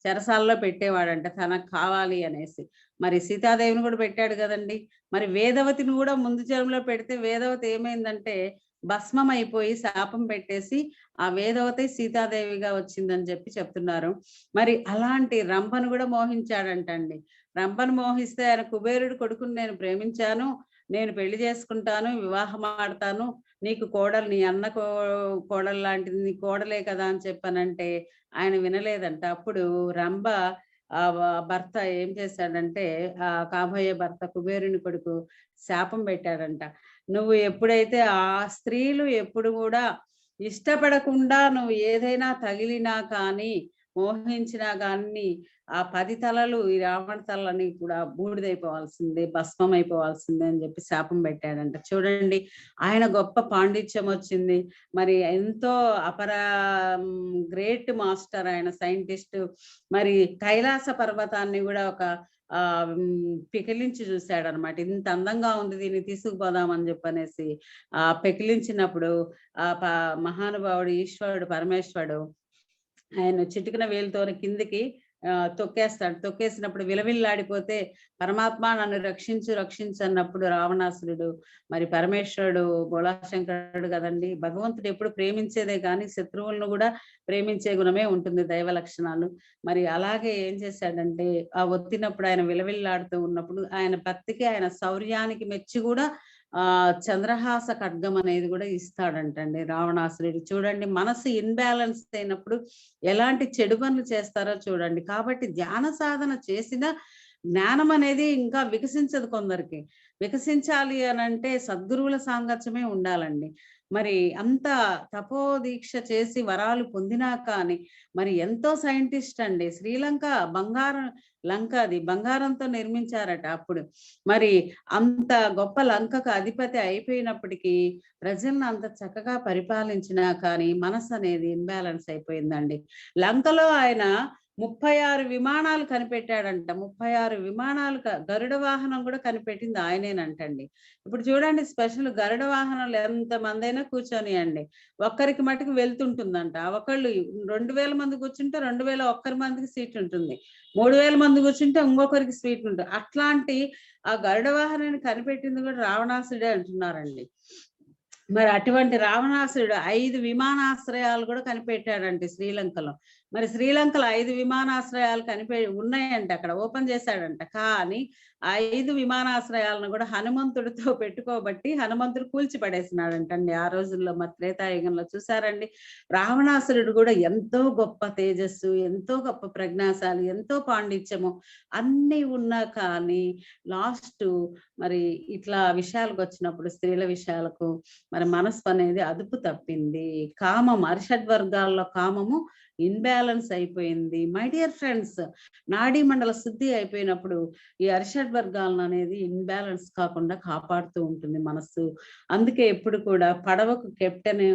చెరసాలలో పెట్టేవాడంట తనకు కావాలి అనేసి. మరి సీతాదేవిని కూడా పెట్టాడు కదండి. మరి వేదవతిని కూడా ముందు జన్మలో పెడితే వేదవతి ఏమైందంటే భస్మం అయిపోయి శాపం పెట్టేసి ఆ వేదవతి సీతాదేవిగా వచ్చిందని చెప్తున్నారు. మరి అలాంటి రంభను కూడా మోహించాడంటండి. రంభను మోహిస్తే ఆయన కుబేరుడు కొడుకుని నేను ప్రేమించాను, నేను పెళ్లి చేసుకుంటాను, వివాహం ఆడతాను, నీకు కోడలు, నీ అన్న కోడలు లాంటిది, నీ కోడలే కదా అని చెప్పానంటే ఆయన వినలేదంట. అప్పుడు రంభ ఆ భర్త ఏం చేశాడంటే ఆ కాబోయే భర్త కుబేరుని కొడుకు శాపం పెట్టాడంట. నువ్వు ఎప్పుడైతే ఆ స్త్రీలు ఎప్పుడు కూడా ఇష్టపడకుండా నువ్వు ఏదైనా తగిలినా కానీ మోహించినా కానీ ఆ 10 తలలు ఈ రావణ తలని కూడా బూడిదైపోవాల్సిందే, భస్మం అయిపోవాల్సిందే అని చెప్పి శాపం పెట్టాడంట. చూడండి ఆయన గొప్ప పాండిత్యం వచ్చింది. మరి ఎంతో గ్రేట్ మాస్టర్ ఆయన, సైంటిస్ట్. మరి కైలాస పర్వతాన్ని కూడా ఒక పెకిలించి చూశాడు అనమాట. ఇంత అందంగా ఉంది, దీన్ని తీసుకుపోదామని చెప్పనేసి పెకిలించినప్పుడు మహానుభావుడు ఈశ్వరుడు పరమేశ్వరుడు ఆయన చిటికిన వేలుతో కిందికి తొక్కేస్తాడు. తొక్కేసినప్పుడు విలవిల్లాడిపోతే పరమాత్మ నన్ను రక్షించు అన్నప్పుడు రావణాసురుడు, మరి పరమేశ్వరుడు బోళాశంకరుడు కదండి, భగవంతుడు ఎప్పుడు ప్రేమించేదే కానీ శత్రువులను కూడా ప్రేమించే గుణమే ఉంటుంది, దైవ లక్షణాలు. మరి అలాగే ఏం చేశాడంటే ఆ ఒత్తినప్పుడు ఆయన విలవిల్లాడుతూ ఉన్నప్పుడు ఆయన భక్తికి ఆయన శౌర్యానికి మెచ్చి కూడా చంద్రహాస ఖడ్గం అనేది కూడా ఇస్తాడంటండి రావణాసురుడు. చూడండి మనసు ఇన్బ్యాలెన్స్ అయినప్పుడు ఎలాంటి చెడు పనులు చేస్తారో చూడండి. కాబట్టి ధ్యాన సాధన చేసిన జ్ఞానం అనేది ఇంకా వికసించదు. కొందరికి వికసించాలి అని అంటే సద్గురువుల సాంగత్యమే ఉండాలండి. మరి అంత తపోదీక్ష చేసి వరాలు పొందినా కానీ మరి ఎంతో సైంటిస్ట్ అండి. శ్రీలంక లంక అది బంగారంతో నిర్మించారట అప్పుడు. మరి అంత గొప్ప లంకకు అధిపతి అయిపోయినప్పటికీ ప్రజలను అంత చక్కగా పరిపాలించినా కానీ మనసు అనేది ఇన్బ్యాలెన్స్ అయిపోయిందండి. లంకలో ఆయన 36 విమానాలు కనిపెట్టాడంట. 36 విమానాలు, గరుడ వాహనం కూడా కనిపెట్టింది ఆయనేనంటండి. ఇప్పుడు చూడండి స్పెషల్ గరుడ వాహనాలు ఎంతమంది అయినా కూర్చొని అండి ఒక్కరికి మటుకు వెళ్తుంటుందంట. ఒకళ్ళు 2000 మంది కూర్చుంటే 2001 మందికి సీట్ ఉంటుంది, 3000 మంది కూర్చుంటే ఇంకొకరికి సీట్ ఉంటుంది. అట్లాంటి ఆ గరుడ వాహనాన్ని కనిపెట్టింది కూడా రావణాసుడే అంటున్నారండి. మరి అటువంటి రావణాసురుడు 5 విమానాశ్రయాలు కూడా కనిపెట్టాడంటే శ్రీలంకలో. మరి శ్రీలంకలో 5 విమానాశ్రయాలు ఉన్నాయంట, అక్కడ ఓపెన్ చేశాడంట. కానీ 5 విమానాశ్రయాలను కూడా హనుమంతుడితో పెట్టుకోబట్టి హనుమంతుడు కూల్చి పడేసినాడంటండి ఆ రోజుల్లో. మరి త్రేతాయుగంలో చూసారండి రావణాసురుడు కూడా ఎంతో గొప్ప తేజస్సు, ఎంతో గొప్ప ప్రజ్ఞాశాలి, ఎంతో పాండిత్యము అన్ని ఉన్నా కానీ లాస్ట్ మరి ఇట్లా విషయాలకు వచ్చినప్పుడు స్త్రీల విషయాలకు మరి మనసు అనేది అదుపు తప్పింది. కామం, అరిషడ్ వర్గాల్లో కామము ఇన్బ్యాలెన్స్ అయిపోయింది. మై డియర్ ఫ్రెండ్స్, నాడీ మండల శుద్ధి అయిపోయినప్పుడు ఈ అరిషడ్ వర్గాలను అనేది ఇన్బ్యాలెన్స్ కాకుండా కాపాడుతూ ఉంటుంది మనసు. అందుకే ఎప్పుడు కూడా పడవకు కెప్టెన్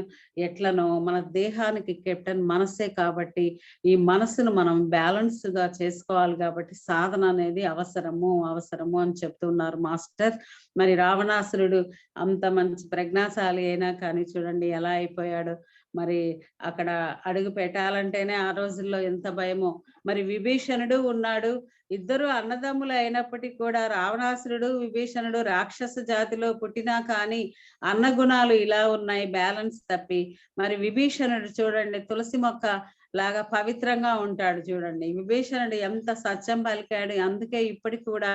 ఎట్లనో మన దేహానికి కెప్టెన్ మనసే. కాబట్టి ఈ మనసును మనం బ్యాలెన్స్ గా చేసుకోవాలి. కాబట్టి సాధన అనేది అవసరము అని చెప్తున్నారు మాస్టర్. మరి రావణాసురుడు అంత మంచి ప్రజ్ఞాశాలి అయినా కానీ చూడండి ఎలా అయిపోయాడు. మరి అక్కడ అడుగు పెట్టాలంటేనే ఆ రోజుల్లో ఎంత భయమో. మరి విభీషణుడు ఉన్నాడు, ఇద్దరు అన్నదమ్ములు అయినప్పటికీ కూడా రావణాసురుడు విభీషణుడు రాక్షస జాతిలో పుట్టినా కానీ అన్న గుణాలు ఇలా ఉన్నాయి, బ్యాలెన్స్ తప్పి. మరి విభీషణుడు చూడండి తులసి మొక్క లాగా పవిత్రంగా ఉంటాడు. చూడండి విభీషణుడు ఎంత సత్యం పలికాడు. అందుకే ఇప్పటికి కూడా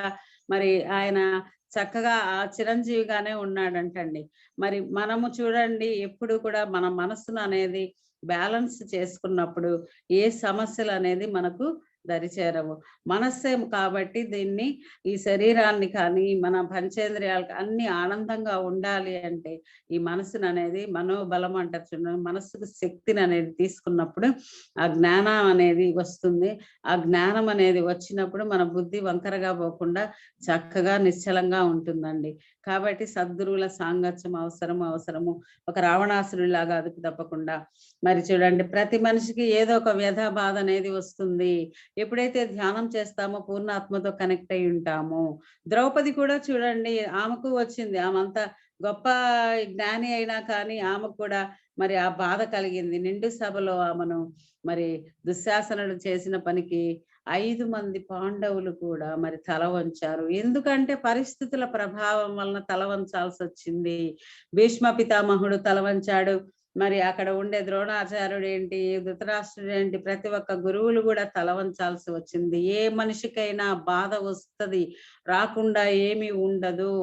మరి ఆయన చక్కగా ఆ చిరంజీవిగానే ఉన్నాడంటండి. మరి మనము చూడండి ఎప్పుడు కూడా మన మనసును అనేది బ్యాలెన్స్ చేసుకున్నప్పుడు ఏ సమస్యలు అనేది మనకు దరిచేరవు. మనస్సే కాబట్టి దీన్ని, ఈ శరీరాన్ని కానీ మన పంచేంద్రియాలకు అన్ని ఆనందంగా ఉండాలి అంటే ఈ మనసును అనేది మనోబలం అంటారు చూడండి, మనసుకు శక్తిని అనేది తీసుకున్నప్పుడు ఆ జ్ఞానం అనేది వస్తుంది. ఆ జ్ఞానం అనేది వచ్చినప్పుడు మన బుద్ధి వంకరగా పోకుండా చక్కగా నిశ్చలంగా ఉంటుందండి. కాబట్టి సద్గురువుల సాంగత్యం అవసరము. ఒక రావణాసురులాగా అదుపు తప్పకుండా. మరి చూడండి, ప్రతి మనిషికి ఏదో ఒక వ్యధ బాధ అనేది వస్తుంది. ఎప్పుడైతే ధ్యానం చేస్తామో పూర్ణాత్మతో కనెక్ట్ అయి ఉంటామో. ద్రౌపది కూడా చూడండి, ఆమెకు వచ్చింది. ఆమె గొప్ప జ్ఞాని అయినా కానీ ఆమెకు కూడా మరి ఆ బాధ కలిగింది. నిండు సభలో ఆమెను మరి దుశ్శాసనుడు చేసిన పనికి 5 మంది పాండవులు కూడా మరి తల వంచారు. ఎందుకంటే పరిస్థితుల ప్రభావం వలన తల వంచాల్సి వచ్చింది. భీష్మ పితామహుడు తల వంచాడు. మరి అక్కడ ఉండే ద్రోణాచార్యుడు ఏంటి, ధృతరాష్ట్రుడు ఏంటి, ప్రతి ఒక్క గురువులు కూడా తల వంచాల్సి వచ్చింది. ఏ మనిషికైనా బాధ వస్తుంది, రాకుండా ఏమీ ఉండదు.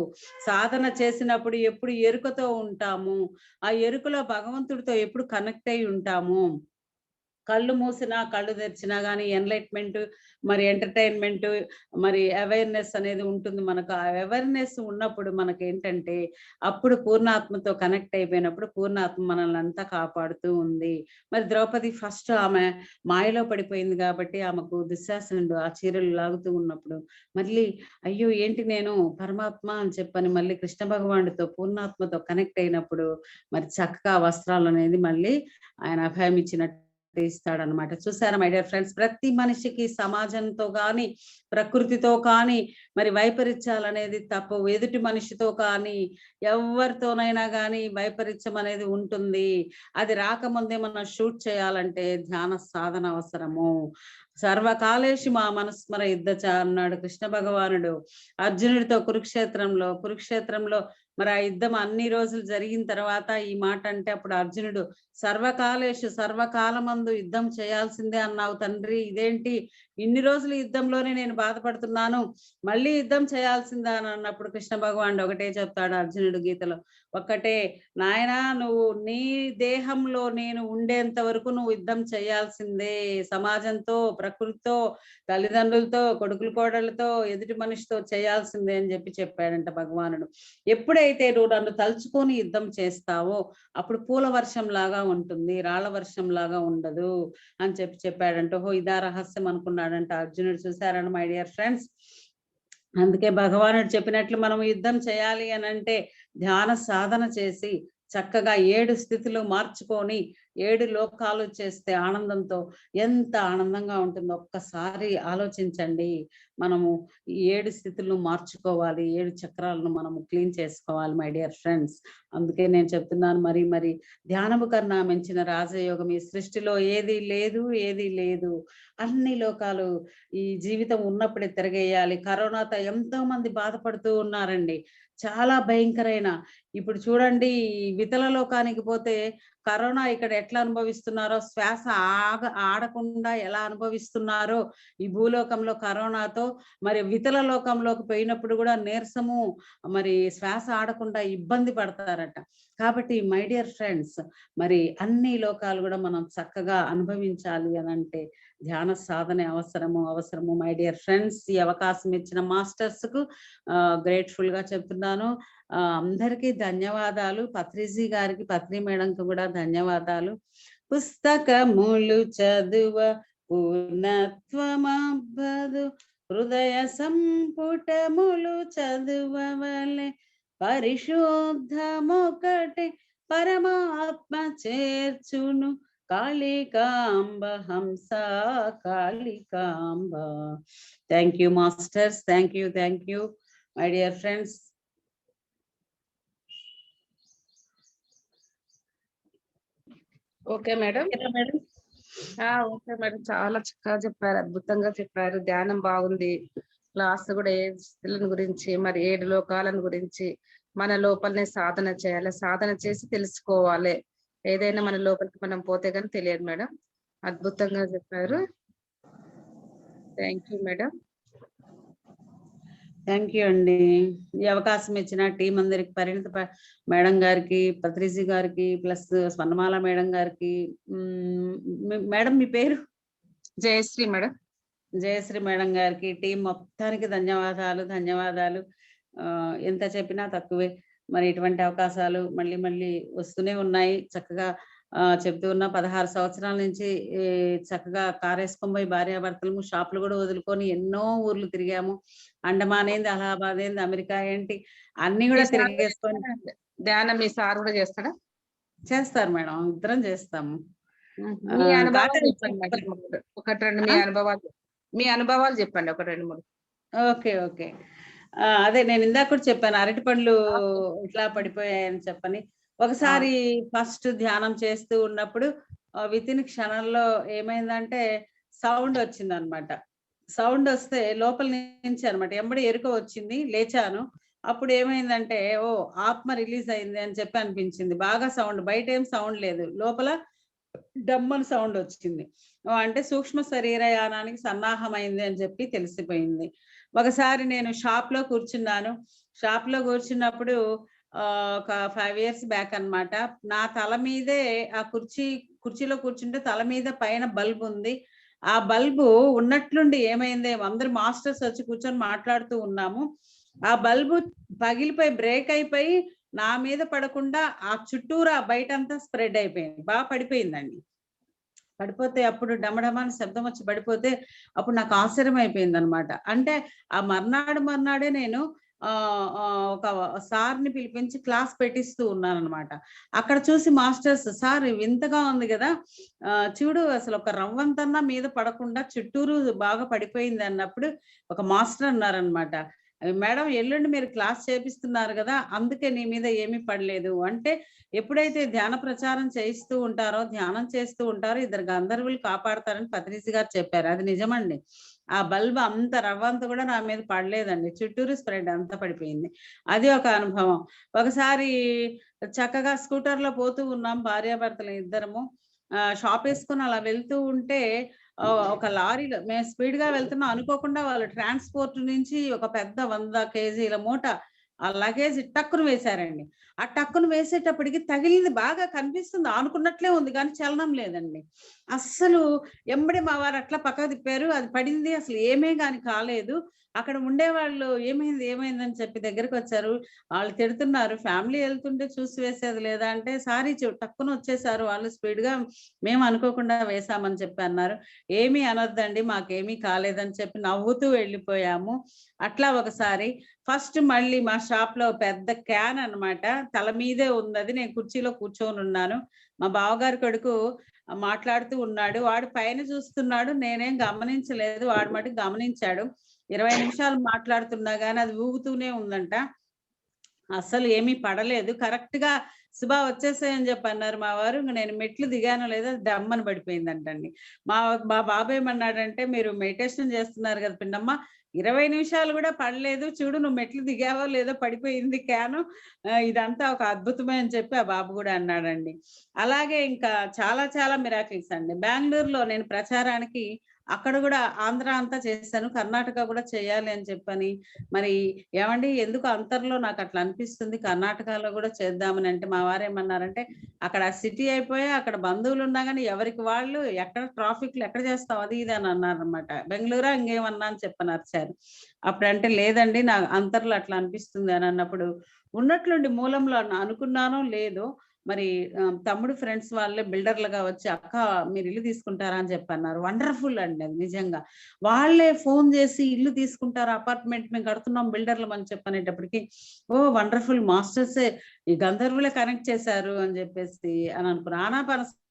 సాధన చేసినప్పుడు ఎప్పుడు ఎరుకతో ఉంటాము. ఆ ఎరుకలో భగవంతుడితో ఎప్పుడు కనెక్ట్ అయి ఉంటాము. కళ్ళు మూసినా కళ్ళు తెరిచినా కానీ ఎన్లైట్మెంట్, మరి ఎంటర్టైన్మెంట్, మరి అవేర్నెస్ అనేది ఉంటుంది మనకు. ఆ అవేర్నెస్ ఉన్నప్పుడు మనకి ఏంటంటే అప్పుడు పూర్ణాత్మతో కనెక్ట్ అయిపోయినప్పుడు పూర్ణాత్మ మనల్ని అంతా కాపాడుతూ ఉంది. మరి ద్రౌపది ఫస్ట్ ఆమె మాయలో పడిపోయింది కాబట్టి ఆమెకు దుశ్శాసనుడు ఆ చీరలు లాగుతూ ఉన్నప్పుడు మళ్ళీ అయ్యో ఏంటి నేను పరమాత్మ అని చెప్పని మళ్ళీ కృష్ణ భగవానుడితో పూర్ణాత్మతో కనెక్ట్ అయినప్పుడు మరి చక్కగా వస్త్రాలు అనేది మళ్ళీ ఆయన అభయం ఇచ్చినట్టు ఇస్తాడనమాట. చూసారా మై డియర్ ఫ్రెండ్స్, ప్రతి మనిషికి సమాజంతో కానీ ప్రకృతితో కానీ మరి వైపరీత్యాలు అనేది తప్పవు. ఎదుటి మనిషితో కానీ ఎవరితోనైనా కానీ వైపరీత్యం అనేది ఉంటుంది. అది రాకముందే మనం షూట్ చేయాలంటే ధ్యాన సాధన అవసరము. సర్వకాలేషు మా మనస్మర యుద్ధచ అన్నాడు కృష్ణ భగవానుడు అర్జునుడితో కురుక్షేత్రంలో మరి ఆ యుద్ధం అన్ని రోజులు జరిగిన తర్వాత ఈ మాట అంటే అప్పుడు అర్జునుడు సర్వకాలేషు సర్వకాలమందు యుద్ధం చేయాల్సిందే అన్నావు తండ్రి, ఇదేంటి ఇన్ని రోజులు యుద్ధంలోనే నేను బాధపడుతున్నాను, మళ్ళీ యుద్ధం చేయాల్సిందా అని అన్నప్పుడు కృష్ణ భగవానుడు ఒకటే చెప్తాడు అర్జునుడు గీతలో, ఒక్కటే నాయనా, నువ్వు నీ దేహంలో నేను ఉండేంత వరకు నువ్వు యుద్ధం చేయాల్సిందే. సమాజంతో, ప్రకృతితో, తల్లిదండ్రులతో, కొడుకులు కోడళ్ళతో, ఎదుటి మనిషితో చేయాల్సిందే అని చెప్పాడంట భగవానుడు. ఎప్పుడైతే నువ్వు నన్ను తలుచుకొని యుద్ధం చేస్తావో అప్పుడు పూల వర్షం లాగా ఉంటుంది, రాళ్ల వర్షం లాగా ఉండదు అని చెప్పాడంట. ఓహో, ఇదా రహస్యం అనుకున్నాడంట అర్జునుడు. చూసారని మై డియర్ ఫ్రెండ్స్, అందుకే భగవానుడు చెప్పినట్లు మనం యుద్ధం చేయాలి అని అంటే ధ్యాన సాధన చేసి చక్కగా 7 స్థితులు మార్చుకొని 7 లోకాలు చేస్తే ఆనందంతో ఎంత ఆనందంగా ఉంటుందో ఒక్కసారి ఆలోచించండి. మనము ఈ 7 స్థితులను మార్చుకోవాలి, 7 చక్రాలను మనము క్లీన్ చేసుకోవాలి మై డియర్ ఫ్రెండ్స్. అందుకే నేను చెప్తున్నాను, మరి ధ్యానము కన్నా మించిన రాజయోగం ఈ సృష్టిలో ఏది లేదు. అన్ని లోకాలు ఈ జీవితం ఉన్నప్పుడే తిరగేయాలి. కరోనాతో ఎంతో మంది బాధపడుతూ ఉన్నారండి, చాలా భయంకరైన. ఇప్పుడు చూడండి, వితల లోకానికి పోతే కరోనా ఇక్కడ ఎట్లా అనుభవిస్తున్నారో, శ్వాస ఆడకుండా ఎలా అనుభవిస్తున్నారో ఈ భూలోకంలో కరోనాతో, మరి వితల లోకంలోకి పోయినప్పుడు కూడా నీరసము, మరి శ్వాస ఆడకుండా ఇబ్బంది పడతారట. కాబట్టి మై డియర్ ఫ్రెండ్స్, మరి అన్ని లోకాలు కూడా మనం చక్కగా అనుభవించాలి అని అంటే ధ్యాన సాధన అవసరము మై డియర్ ఫ్రెండ్స్. ఈ అవకాశం ఇచ్చిన మాస్టర్స్ కు గ్రేట్ఫుల్ గా చెప్తున్నాను. అందరికీ ధన్యవాదాలు. పత్రిజీ గారికి, పత్రి మేడంకి కూడా ధన్యవాదాలు. పుస్తకములు చదువ పూర్ణత్వమబ్బదు, హృదయ సంపుటములు చదువవలె, పరిశుద్ధమొకటి పరమాత్మ చేర్చును, కాళికాంబ హంస Kalikamba. Thank you masters, thank you my dear friends. Okay madam. Okay madam, చాలా చక్కగా చెప్పారు, అద్భుతంగా చెప్పారు. ధ్యానం బాగుంది. క్లాస్ కూడా 7 స్థితులను గురించి, మరి 7 లోకాలను గురించి, మన లోపలనే సాధన చేయాలి, సాధన చేసి తెలుసుకోవాలి. ఏదైనా మన లోపలికి మనం పోతే కానీ తెలియదు మేడం. అద్భుతంగా చెప్పారు. Thank you madam. Thank you అండి. ఈ అవకాశం ఇచ్చిన టీం అందరికి, పరిణిత మేడం గారికి, పత్రిజీ గారికి, ప్లస్ స్వర్ణమాల మేడం గారికి. మేడం మీ పేరు? జయశ్రీ మేడం. జయశ్రీ మేడం గారికి, టీం మొత్తానికి ధన్యవాదాలు. ఎంత చెప్పినా తక్కువే. మరి ఇటువంటి అవకాశాలు మళ్ళీ వస్తూనే ఉన్నాయి. చక్కగా చెప్తూ ఉన్నా 16 సంవత్సరాల నుంచి చక్కగా కారేసుకొని పోయి భార్యాభర్తలము షాపులు కూడా వదులుకొని ఎన్నో ఊర్లు తిరిగాము. అండమాన్ ఏంది, అలహాబాద్ ఏంది, అమెరికా ఏంటి అన్ని మీ కూడా సార్ తిరిగేసుకొని ధ్యానం మీ సార్ కూడా చేస్తాడా? చేస్తారు మేడం, ఇద్దరం చేస్తాము. మీ అనుభవాలు కాటన్ చెప్పండి నాకు ఒకటి రెండు ఆ? మీ అనుభవాలు చెప్పండి ఒక 2, 3. Okay okay. అదే నేను ఇందాక కూడా చెప్పాను అరటి పండ్లు ఇట్లా పడిపోయాయని చెప్పని. ఒకసారి ఫస్ట్ ధ్యానం చేస్తూ ఉన్నప్పుడు విత్ ఇన్ క్షణంలో ఏమైందంటే సౌండ్ వచ్చిందనమాట. సౌండ్ వస్తే లోపల నుంచి అనమాట ఎంబడి ఎరుక వచ్చింది, లేచాను. అప్పుడు ఏమైందంటే ఓ ఆత్మ రిలీజ్ అయింది అని చెప్పి అనిపించింది. బాగా సౌండ్, బయట ఏం సౌండ్ లేదు, లోపల డమ్మని సౌండ్ వచ్చింది. అంటే సూక్ష్మ శరీరయానానికి సన్నాహమైంది అని చెప్పి తెలిసిపోయింది. ఒకసారి నేను షాప్ లో కూర్చున్నాను. షాప్ లో కూర్చున్నప్పుడు ఒక 5 years బ్యాక్ అన్నమాట. నా తల మీదే ఆ కుర్చీలో కూర్చుంటే తల మీద పైన బల్బ్ ఉంది. ఆ బల్బు ఉన్నట్లుండి ఏమైంది, అందరు మాస్టర్స్ వచ్చి కూర్చొని మాట్లాడుతూ ఉన్నాము. ఆ బల్బు పగిలిపోయి బ్రేక్ అయిపోయి నా మీద పడకుండా ఆ చుట్టూరా బయటంతా స్ప్రెడ్ అయిపోయింది, బాగా పడిపోయిందండి. పడిపోతే అప్పుడు డమడమాని శబ్దం వచ్చి పడిపోతే అప్పుడు నాకు ఆశ్చర్యం అయిపోయింది అనమాట. అంటే ఆ మర్నాడే నేను ఒక సార్ని పిలిపించి క్లాస్ పెట్టిస్తూ ఉన్నాను అనమాట. అక్కడ చూసి మాస్టర్స్, సార్ వింతగా ఉంది కదా, చూడు అసలు ఒక రవ్వంతన్నా మీద పడకుండా చుట్టూరు బాగా పడిపోయింది అన్నప్పుడు ఒక మాస్టర్ అన్నారనమాట, మేడం ఎల్లుండి మీరు క్లాస్ చేపిస్తున్నారు కదా, అందుకే నీ మీద ఏమీ పడలేదు. అంటే ఎప్పుడైతే ధ్యాన ప్రచారం చేయిస్తూ ఉంటారో, ధ్యానం చేస్తూ ఉంటారో, ఇద్దరు గంధర్వులు కాపాడతారని పత్రిజీ గారు చెప్పారు. అది నిజమండి. ఆ బల్బ్ అంత రవ్వంత కూడా నా మీద పడలేదండి, చుట్టూరు స్ప్రెడ్ అంతా పడిపోయింది. అది ఒక అనుభవం. ఒకసారి చక్కగా స్కూటర్ లో పోతూ ఉన్నాం భార్యాభర్తలు ఇద్దరము. షాప్ వేసుకుని అలా వెళ్తూ ఉంటే ఒక లారీలో మేము స్పీడ్ గా వెళ్తున్నాం, అనుకోకుండా వాళ్ళు ట్రాన్స్పోర్ట్ నుంచి ఒక పెద్ద 100 kg మూట ఆ లగేజ్ టక్కును వేశారండి. ఆ టక్కును వేసేటప్పటికి తగిలింది, బాగా కనిపిస్తుంది, ఆనుకున్నట్లే ఉంది కానీ చలనం లేదండి. అస్సలు ఎంబడి మా వారు అట్లా పక్క తిప్పారు, అది పడింది, అసలు ఏమే గాని కాలేదు. అక్కడ ఉండేవాళ్ళు ఏమైందని చెప్పి దగ్గరకు వచ్చారు. వాళ్ళు తిడుతున్నారు, ఫ్యామిలీ వెళ్తుంటే చూసి వేసేది లేదా అంటే, సారీ టక్కున వచ్చేసారు వాళ్ళు స్పీడ్ గా, మేము అనుకోకుండా వేసామని చెప్పి అన్నారు. ఏమీ అనొద్దండి, మాకేమీ కాలేదని చెప్పి నవ్వుతూ వెళ్ళిపోయాము. అట్లా ఒకసారి ఫస్ట్ మళ్ళీ మా షాప్ లో పెద్ద క్యాన్ అన్నమాట, తల మీదే ఉన్నది, నేను కుర్చీలో కూర్చొని ఉన్నాను. మా బావగారి కొడుకు మాట్లాడుతూ ఉన్నాడు, వాడు పైన చూస్తున్నాడు, నేనేం గమనించలేదు, వాడు మటుకు గమనించాడు. 20 నిమిషాలు మాట్లాడుతున్నా గానీ అది ఊగుతూనే ఉందంట, అస్సలు ఏమీ పడలేదు. కరెక్ట్ గా సుబా వచ్చేసాయని చెప్పి అన్నారు మా వారు. నేను మెట్లు దిగానో లేదో డమ్మని పడిపోయిందంటండి. మా బాబు ఏమన్నాడంటే, మీరు మెడిటేషన్ చేస్తున్నారు కదా పిన్నమ్మ, 20 నిమిషాలు కూడా పడలేదు, చూడు నువ్వు మెట్లు దిగావో లేదో పడిపోయింది క్యాను, ఇదంతా ఒక అద్భుతమే అని చెప్పి ఆ బాబు కూడా అన్నాడండి. అలాగే ఇంకా చాలా చాలా మిరాకిల్స్ అండి. బెంగళూరులో నేను ప్రచారానికి అక్కడ కూడా ఆంధ్ర అంతా చేశాను, కర్ణాటక కూడా చేయాలి అని చెప్పని. మరి ఏమండి ఎందుకు అంతర్లో నాకు అట్లా అనిపిస్తుంది కర్ణాటకలో కూడా చేద్దామని. అంటే మా వారు ఏమన్నారంటే, అక్కడ సిటీ అయిపోయి అక్కడ బంధువులు ఉన్నా కానీ ఎవరికి వాళ్ళు ఎక్కడ ట్రాఫిక్ ఎక్కడ చేస్తాం అది ఇది అని అన్నారనమాట. బెంగళూరా ఇంకేమన్నా అని చెప్పని అరిచారు. అప్పుడంటే లేదండి నా అంతర్లో అట్లా అనిపిస్తుంది అని అన్నప్పుడు, ఉన్నట్లుండి మూలంలో అనుకున్నానో లేదో మరి తమ్ముడు ఫ్రెండ్స్ వాళ్ళే బిల్డర్లుగా వచ్చి, అక్క మీరు ఇల్లు తీసుకుంటారా అని చెప్పి అన్నారు. వండర్ఫుల్ అండి అది నిజంగా. వాళ్ళే ఫోన్ చేసి ఇల్లు తీసుకుంటారు, అపార్ట్మెంట్ మేము కడుతున్నాం బిల్డర్లు అని చెప్పనేటప్పటికి, ఓ వండర్ఫుల్, మాస్టర్సే ఈ గంధర్వులే కనెక్ట్ చేశారు అని చెప్పేసి అని అనుకున్నా. ఆనాపానసతి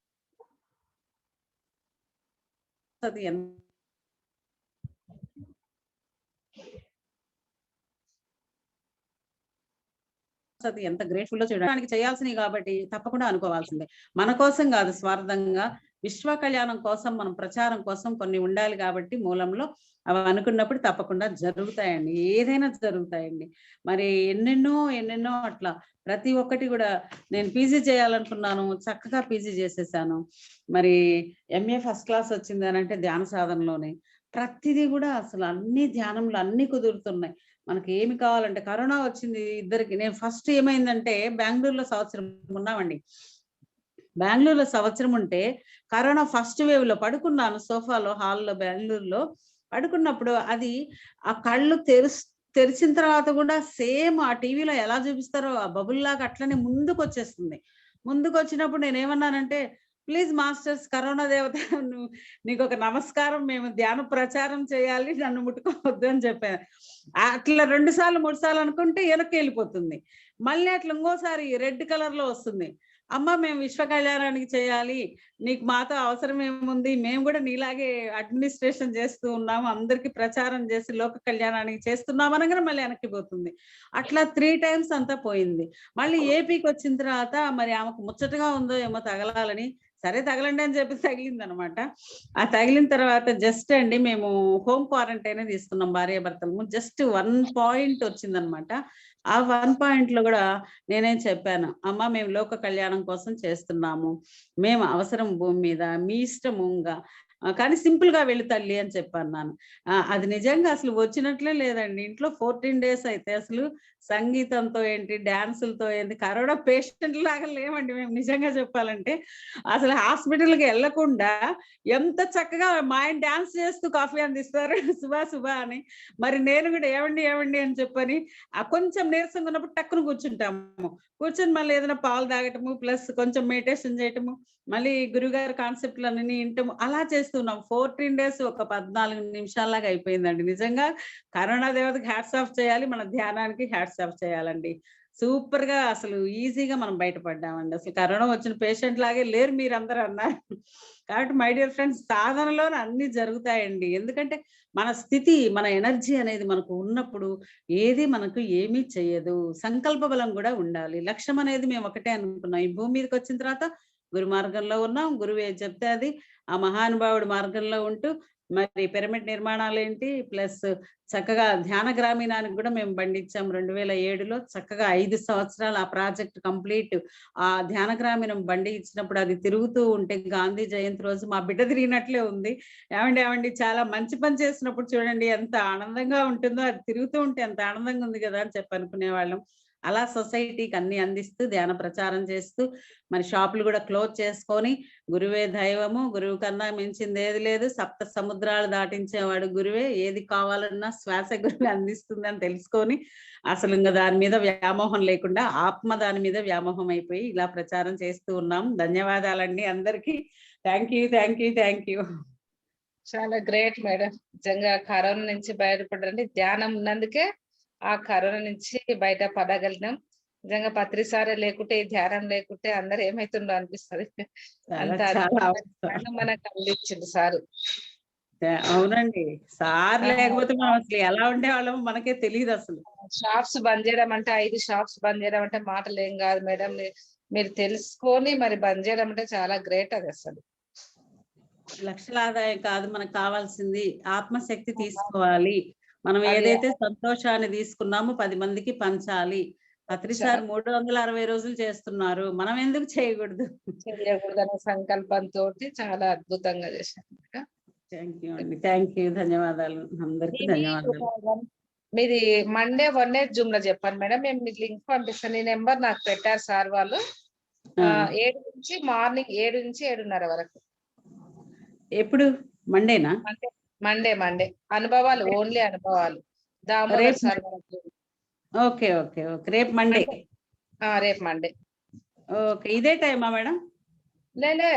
ఎంత గ్రేట్ఫుల్ లో చేయడానికి చేయాల్సినవి కాబట్టి తప్పకుండా అనుకోవాల్సిందే. మన కోసం కాదు, స్వార్థంగా విశ్వ కళ్యాణం కోసం, మనం ప్రచారం కోసం కొన్ని ఉండాలి కాబట్టి మూలంలో అవి అనుకున్నప్పుడు తప్పకుండా జరుగుతాయండి, ఏదైనా జరుగుతాయండి. మరి ఎన్నెన్నో అట్లా ప్రతి ఒక్కటి కూడా. నేను పీజీ చేయాలనుకున్నాను, చక్కగా పీజీ చేసేసాను. మరి MA ఫస్ట్ క్లాస్ వచ్చింది అని అంటే ధ్యాన సాధనలోనే ప్రతిదీ కూడా అసలు అన్ని ధ్యానంలో అన్ని కుదురుతున్నాయి. మనకి ఏమి కావాలంటే కరోనా వచ్చింది ఇద్దరికి. నేను ఫస్ట్ ఏమైందంటే బెంగళూరులో సంవత్సరం ఉన్నామండి. బెంగళూరులో సంవత్సరం ఉంటే కరోనా ఫస్ట్ వేవ్ లో పడుకున్నాను సోఫాలో, హాల్లో బెంగళూరులో పడుకున్నప్పుడు అది ఆ కళ్ళు తెరిచిన తర్వాత కూడా సేమ్ ఆ టీవీలో ఎలా చూపిస్తారో ఆ బబుల్ లాగా అట్లనే ముందుకు వచ్చేస్తుంది. ముందుకు వచ్చినప్పుడు నేనేమన్నానంటే, ప్లీజ్ మాస్టర్స్, కరోనా దేవత నీకు ఒక నమస్కారం, మేము ధ్యాన ప్రచారం చేయాలి, నన్ను ముట్టుకోవద్దు అని చెప్పాను. అట్లా 2 సార్లు 3 సార్లు అనుకుంటే వెనక్కి వెళ్ళిపోతుంది. మళ్ళీ అట్లా ఇంకోసారి రెడ్ కలర్ లో వస్తుంది. అమ్మ మేము విశ్వ కళ్యాణానికి చేయాలి, నీకు మాతో అవసరం ఏముంది, మేము కూడా నీలాగే అడ్మినిస్ట్రేషన్ చేస్తూ ఉన్నాము, అందరికి ప్రచారం చేసి లోక కళ్యాణానికి చేస్తున్నాం అనగానే మళ్ళీ వెనక్కి పోతుంది. అట్లా 3 టైమ్స్ అంతా పోయింది. మళ్ళీ ఏపీకి వచ్చిన తర్వాత మరి ఆమెకు ముచ్చటగా ఉందో ఏమో తగలాలని, సరే తగలండి అని చెప్పి తగిలింది అనమాట. ఆ తగిలిన తర్వాత జస్ట్ అండి మేము హోమ్ క్వారంటైన్ తీసుకున్నాం భార్యాభర్తలము. జస్ట్ 1 పాయింట్ వచ్చిందనమాట. ఆ 1 పాయింట్ లో కూడా నేనేం చెప్పాను, అమ్మ మేము లోక కళ్యాణం కోసం చేస్తున్నాము, మేము అవసరం భూమి మీద, మీ ఇష్టముగా కానీ సింపుల్ గా వెళ్ళి తల్లి అని చెప్పాను. అది నిజంగా అసలు వచ్చినట్లే లేదండి. ఇంట్లో 14 days అయితే అసలు సంగీతంతో ఏంటి, డాన్సులతో ఏంటి, కరోనా పేషెంట్ లాగా లేమండి మేము నిజంగా చెప్పాలంటే. అసలు హాస్పిటల్కి వెళ్ళకుండా ఎంత చక్కగా మా ఆయన డాన్స్ చేస్తూ కాఫీ అందిస్తారు శుభా శుభా అని. మరి నేను కూడా ఏమండి ఏమండి అని చెప్పని కొంచెం నీరసంగా ఉన్నప్పుడు టక్కును కూర్చుంటాము, కూర్చొని మళ్ళీ ఏదైనా పాలు తాగటము, ప్లస్ కొంచెం మెడిటేషన్ చేయటము, మళ్ళీ గురుగారి కాన్సెప్ట్లన్నీ వింటాము, అలా చేస్తున్నాం. 14 days ఒక 14 నిమిషాల్లాగా అయిపోయిందండి. నిజంగా కరోనా దేవతకి హ్యాట్స్ ఆఫ్ చేయాలి, మన ధ్యానానికి హ్యాట్స్ ఆఫ్ చేయాలండి. సూపర్ గా అసలు ఈజీగా మనం బయటపడ్డామండి. అసలు కరోనా వచ్చిన పేషెంట్ లాగే లేరు మీరందరూ అన్నారు. కాబట్టి మై డియర్ ఫ్రెండ్స్, సాధనలోనే అన్ని జరుగుతాయండి. ఎందుకంటే మన స్థితి, మన ఎనర్జీ అనేది మనకు ఉన్నప్పుడు ఏది మనకు ఏమీ చేయదు. సంకల్ప బలం కూడా ఉండాలి. లక్ష్యం అనేది మేము ఒకటే అనుకున్నాం. ఈ భూమి మీదకి వచ్చిన తర్వాత గురు మార్గంలో ఉన్నాం, గురువు ఏది చెప్తే అది, ఆ మహానుభావుడు మార్గంలో ఉంటూ మరి పిరమిడ్ నిర్మాణాలు ఏంటి, ప్లస్ చక్కగా ధ్యాన గ్రామీణానికి కూడా మేము బండి ఇచ్చాం 2007లో. చక్కగా 5 సంవత్సరాలు ఆ ప్రాజెక్ట్ కంప్లీట్. ఆ ధ్యాన గ్రామీణం బండి ఇచ్చినప్పుడు అది తిరుగుతూ ఉంటే గాంధీ జయంతి రోజు మా బిడ్డ తిరిగినట్లే ఉంది. ఏమండి చాలా మంచి పని చేసినప్పుడు చూడండి ఎంత ఆనందంగా ఉంటుందో, అది తిరుగుతూ ఉంటే ఎంత ఆనందంగా ఉంది కదా అని చెప్పి అనుకునేవాళ్ళం. అలా సొసైటీకి అన్ని అందిస్తూ ధ్యాన ప్రచారం చేస్తూ మరి షాపులు కూడా క్లోజ్ చేసుకొని, గురువే దైవము, గురువు కన్నా మించింది ఏది లేదు, 7 సముద్రాలు దాటించేవాడు గురువే, ఏది కావాలన్నా శ్వాస గురువు అందిస్తుంది అని తెలుసుకొని అసలు ఇంకా దాని మీద వ్యామోహం లేకుండా ఆత్మ దాని మీద వ్యామోహం అయిపోయి ఇలా ప్రచారం చేస్తూ ఉన్నాం. ధన్యవాదాలండి అందరికీ. Thank you, thank you, thank you. చాలా గ్రేట్ మేడం. నిజంగా కరోనా నుంచి బయటపడండి, ధ్యానం ఉన్నందుకే ఆ కరోనా నుంచి బయట పడగలిగినాం. నిజంగా పత్రిసారే లేకుంటే, ఈ ధ్యానం లేకుంటే అందరు ఏమైతుండో అనిపిస్తుంది. అంత మనకు అందించింది సార్. అవునండి, సార్ లేకపోతే మనం అసలు ఎలా ఉండేవాళ్ళమో మనకే తెలియదు అసలు. షాప్స్ బంద్ చేయడం అంటే, 5 షాప్స్ బంద్ చేయడం అంటే మాటలు ఏం కాదు మేడం. మీరు తెలుసుకొని మరి బంద్ చేయడం అంటే చాలా గ్రేట్. అది అసలు లక్షల ఆదాయం కాదు మనకు కావాల్సింది, ఆత్మశక్తి తీసుకోవాలి. మనం ఏదైతే సంతోషాన్ని తీసుకున్నామో 10 మందికి పంచాలి. పత్రిసారి 360 రోజులు చేస్తున్నారు, మనం ఎందుకు చేయకూడదు? చేయకూడదనే సంకల్పంతో చాలా అద్భుతంగా చేశారు. థ్యాంక్ యూ అండి, థ్యాంక్ యూ, ధన్యవాదాలు అందరికీ. ధన్యవాదాలు. మీది మండే 1 జూమ్ లో చెప్పండి మేడం, మేము మీకు లింక్ పంపిస్తాను. ఈ నెంబర్ నాకు పెట్టారు సార్ వాళ్ళు. 7 నుంచి మార్నింగ్ 7 నుంచి 7:30 వరకు. ఎప్పుడు? మండేనా? మండే అనుభవాలు, ఓన్లీ అనుభవాలు. Damodar sir. Okay okay okay, రేపు మండే. రేపు మండే. ఓకే, ఇదే టైమా మేడం? లే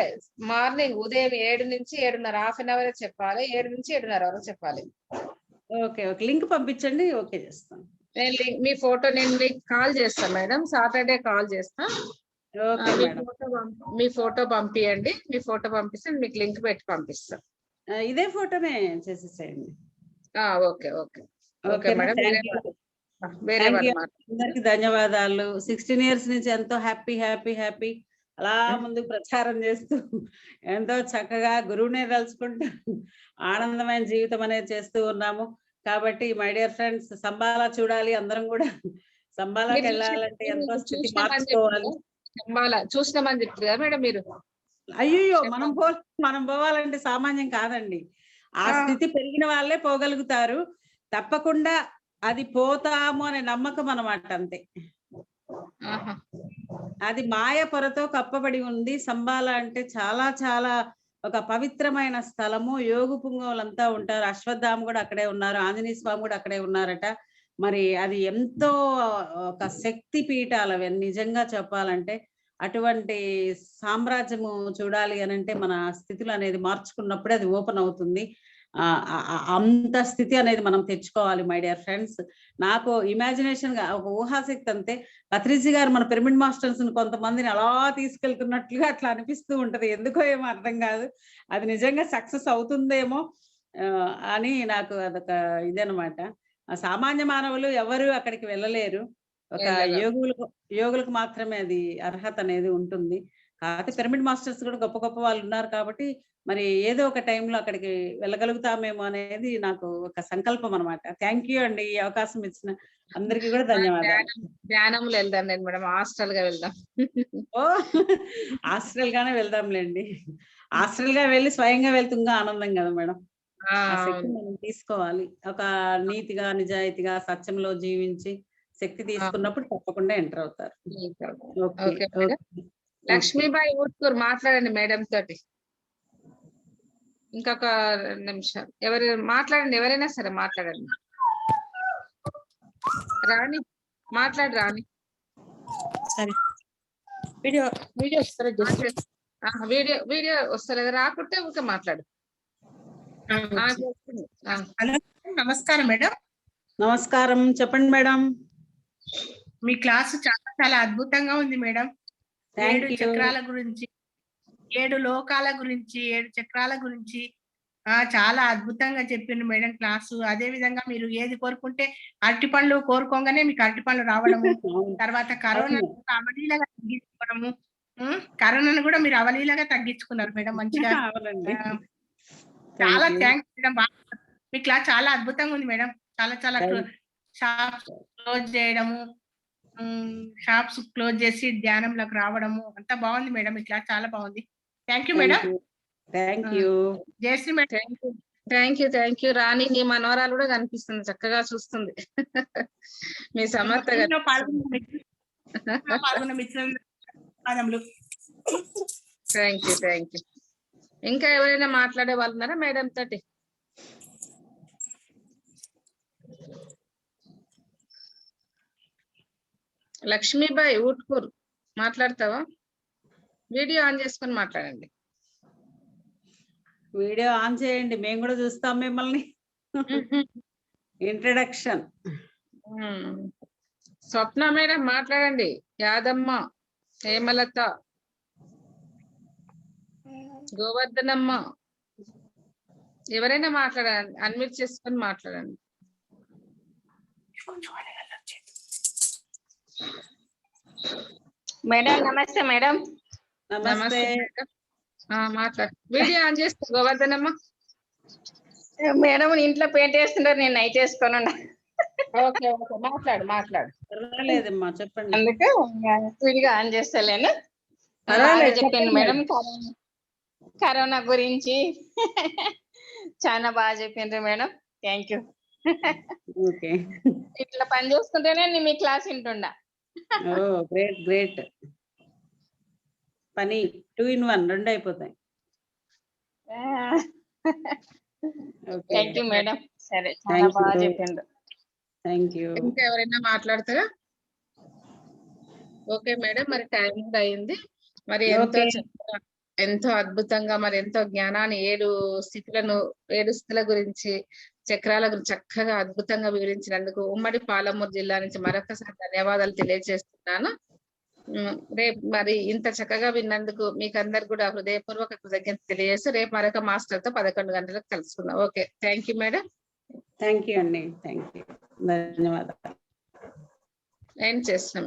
మార్నింగ్ ఉదయం 7 నుంచి 7:30, హాఫ్ అన్ అవర్ చెప్పాలి. 7 నుంచి 7:30 వరకు చెప్పాలి. ఓకే ఓకే, లింక్ పంపించండి, ఓకే చేస్తాను. మీ ఫోటో నేను మీకు కాల్ చేస్తాను మేడం, సాటర్డే కాల్ చేస్తా. మీ ఫోటో పంపియండి, మీ ఫోటో పంపిస్తే మీకు లింక్ పెట్టి పంపిస్తాను. ఇదే ఫోటోనే చేసేసేయండి. Okay okay okay madam. అందరికి ధన్యవాదాలు. 16 years నుంచి ఎంతో హ్యాపీ హ్యాపీ హ్యాపీ అలా ముందుకు ప్రచారం చేస్తూ ఎంతో చక్కగా గురువునే తలుచుకుంటూ ఆనందమైన జీవితం అనేది చేస్తూ ఉన్నాము. కాబట్టి మై డియర్ ఫ్రెండ్స్, సంబాలా చూడాలి అందరం కూడా. సంబాలాకి వెళ్ళాలంటే ఎంతో స్థితి మార్చుకోవాలి. చూసినామని చెప్తారు కదా మేడం మీరు. అయ్యో, మనం పోవాలంటే సామాన్యం కాదండి. ఆ స్థితి పెరిగిన వాళ్ళే పోగలుగుతారు. తప్పకుండా అది పోతాము అనే నమ్మకం అన్నమాట, అంతే. అది మాయ పొరతో కప్పబడి ఉంది. సంబాల అంటే చాలా చాలా ఒక పవిత్రమైన స్థలము. యోగు పుంగవులంతా ఉంటారు. అశ్వత్థామ కూడా అక్కడే ఉన్నారు, ఆంజనేయ స్వామి కూడా అక్కడే ఉన్నారట. మరి అది ఎంతో ఒక శక్తి పీఠాలు అవన్నీ నిజంగా చెప్పాలంటే. అటువంటి సామ్రాజ్యము చూడాలి అని అంటే మన స్థితులు అనేది మార్చుకున్నప్పుడే అది ఓపెన్ అవుతుంది. అంత స్థితి అనేది మనం తెచ్చుకోవాలి మై డియర్ ఫ్రెండ్స్. నాకు ఇమాజినేషన్ గా ఒక ఊహాశక్తి అంతే. పత్రిజీ గారు మన పిరమిడ్ మాస్టర్స్ కొంతమందిని అలా తీసుకెళ్తున్నట్లుగా అట్లా అనిపిస్తూ ఉంటది. ఎందుకో ఏమో అర్థం కాదు. అది నిజంగా సక్సెస్ అవుతుందేమో అని నాకు అదొక ఇదనమాట. సామాన్య మానవులు ఎవరు అక్కడికి వెళ్ళలేరు. ఒక యోగులకు మాత్రమే అది అర్హత అనేది ఉంటుంది. కాకపోతే పిరమిడ్ మాస్టర్స్ కూడా గొప్ప గొప్ప వాళ్ళు ఉన్నారు కాబట్టి మరి ఏదో ఒక టైంలో అక్కడికి వెళ్ళగలుగుతామేమో అనేది నాకు ఒక సంకల్పం అనమాట. థ్యాంక్ యూ అండి, ఈ అవకాశం ఇచ్చిన అందరికీ కూడా ధన్యవాదాలు. ధ్యానంలో వెళ్దాం నేను మేడం, హాస్టల్ గా వెళ్దాం. ఓ హాస్టల్ గానే వెళ్దాంలేండి. హాస్టల్ గా వెళ్ళి స్వయంగా వెళ్తే ఇంకా ఆనందం కదా మేడం. ఆ శక్తి మనం తీసుకోవాలి. ఒక నీతిగా, నిజాయితీగా, సత్యంలో జీవించి శక్తి తీసుకున్నప్పుడు తప్పకుండా ఎంటర్ అవుతారు. Okay madam. లక్ష్మీబాయి ఊట్కూరు మాట్లాడండి మేడం తోటి. ఇంకొక 2 నిమిషాలు ఎవరు మాట్లాడండి, ఎవరైనా సరే మాట్లాడండి. రాణి మాట్లాడు రాణి. సరే వీడియో వస్తారా? వీడియో వస్తలేదు, రాకుంటే ఊరికే మాట్లాడు. హలో, నమస్కారం మేడం. నమస్కారం, చెప్పండి మేడం. మీ క్లాసు చాలా చాలా అద్భుతంగా ఉంది మేడం. 7 చక్రాల గురించి, 7 లోకాల గురించి, 7 చక్రాల గురించి చాలా అద్భుతంగా చెప్పిండు మేడం క్లాసు. అదే విధంగా మీరు ఏది కోరుకుంటే అరటి పండ్లు కోరుకోగానే మీకు అరటి పండ్లు రావడము, తర్వాత కరోనాను అవలీలగా తగ్గించుకోవడము, కరోనాను కూడా మీరు అవలీలగా తగ్గించుకున్నారు మేడం మంచిగా. చాలా థ్యాంక్స్ మేడం. మీ క్లాస్ చాలా అద్భుతంగా ఉంది మేడం. చాలా చాలా షాప్స్ క్లోజ్ చేయడము, షాప్స్ క్లోజ్ చేసి ధ్యానంలోకి రావడము అంతా బాగుంది మేడం. మీ క్లాస్ చాలా బాగుంది. Thank you madam. Thank you. Jayashree madam. Thank you Rani. నీ మనవరాలు కూడా కనిపిస్తుంది, చక్కగా చూస్తుంది. మీ సమర్థ పాల్గొన్న మిత్రులు థ్యాంక్ యూ. ఇంకా ఎవరైనా మాట్లాడే వాళ్ళు ఉన్నారా మేడం తోటి? లక్ష్మీబాయి ఊట్కూరు మాట్లాడతావా? వీడియో ఆన్ చేసుకొని మాట్లాడండి. వీడియో ఆన్ చేయండి, మేము కూడా చూస్తాం మిమ్మల్ని. ఇంట్రడక్షన్. స్వప్న మేడం మాట్లాడండి. యాదమ్మ, హేమలత, గోవర్ధనమ్మ, ఎవరైనా మాట్లాడండి, అన్మ్యూట్ చేసుకొని మాట్లాడండి. మేడం నమస్తే మేడం. నమస్తే. మాట్లాడు. వీడియో ఆన్ చేసుకో గోవర్ధనమ్మ. మేడం ఇంట్లో పెయింట్ వేస్తుంటారు, నేను నైట్ వేసుకొని ఉన్నా. ఓకే మాట్లాడు. పర్వాలేదమ్మా, చెప్పండి. అందుకే విడిగా ఆన్ చేస్తలేను. చెప్పండి మేడం. కరోనా గురించి చాలా బాగా చెప్పిండ్రు మేడం. Thank you. ఓకే, ఇట్లా పని చూసుకుంటేనే నేను మీ క్లాస్ వింటుండా. గ్రేట్. పని 2 in 1 2 అయిపోతాయి. Thank you madam. సరే, చాలా బాగా చెప్పిండ్రు. Thank you. ఇంకా ఎవరైనా మాట్లాడతారా? ఓకే మేడం, మరి టైం కూడా అయింది. మరి ఎంతో అద్భుతంగా, మరి ఎంతో జ్ఞానాన్ని 7 స్థితుల గురించి, చక్రాల గురించి చక్కగా అద్భుతంగా వివరించినందుకు ఉమ్మడి పాలమూరు జిల్లా నుంచి మరొకసారి ధన్యవాదాలు తెలియజేస్తున్నాను. రేపు మరి ఇంత చక్కగా విన్నందుకు మీకు అందరు కూడా హృదయపూర్వక కృతజ్ఞత తెలియజేస్తూ రేపు మరొక మాస్టర్ తో 11 గంటలకు కలుసుకుందాం. Okay, thank you madam. Thank you అండి. థ్యాంక్ యూ, ధన్యవాదాలు. ఎండ్ చేస్తున్నాం.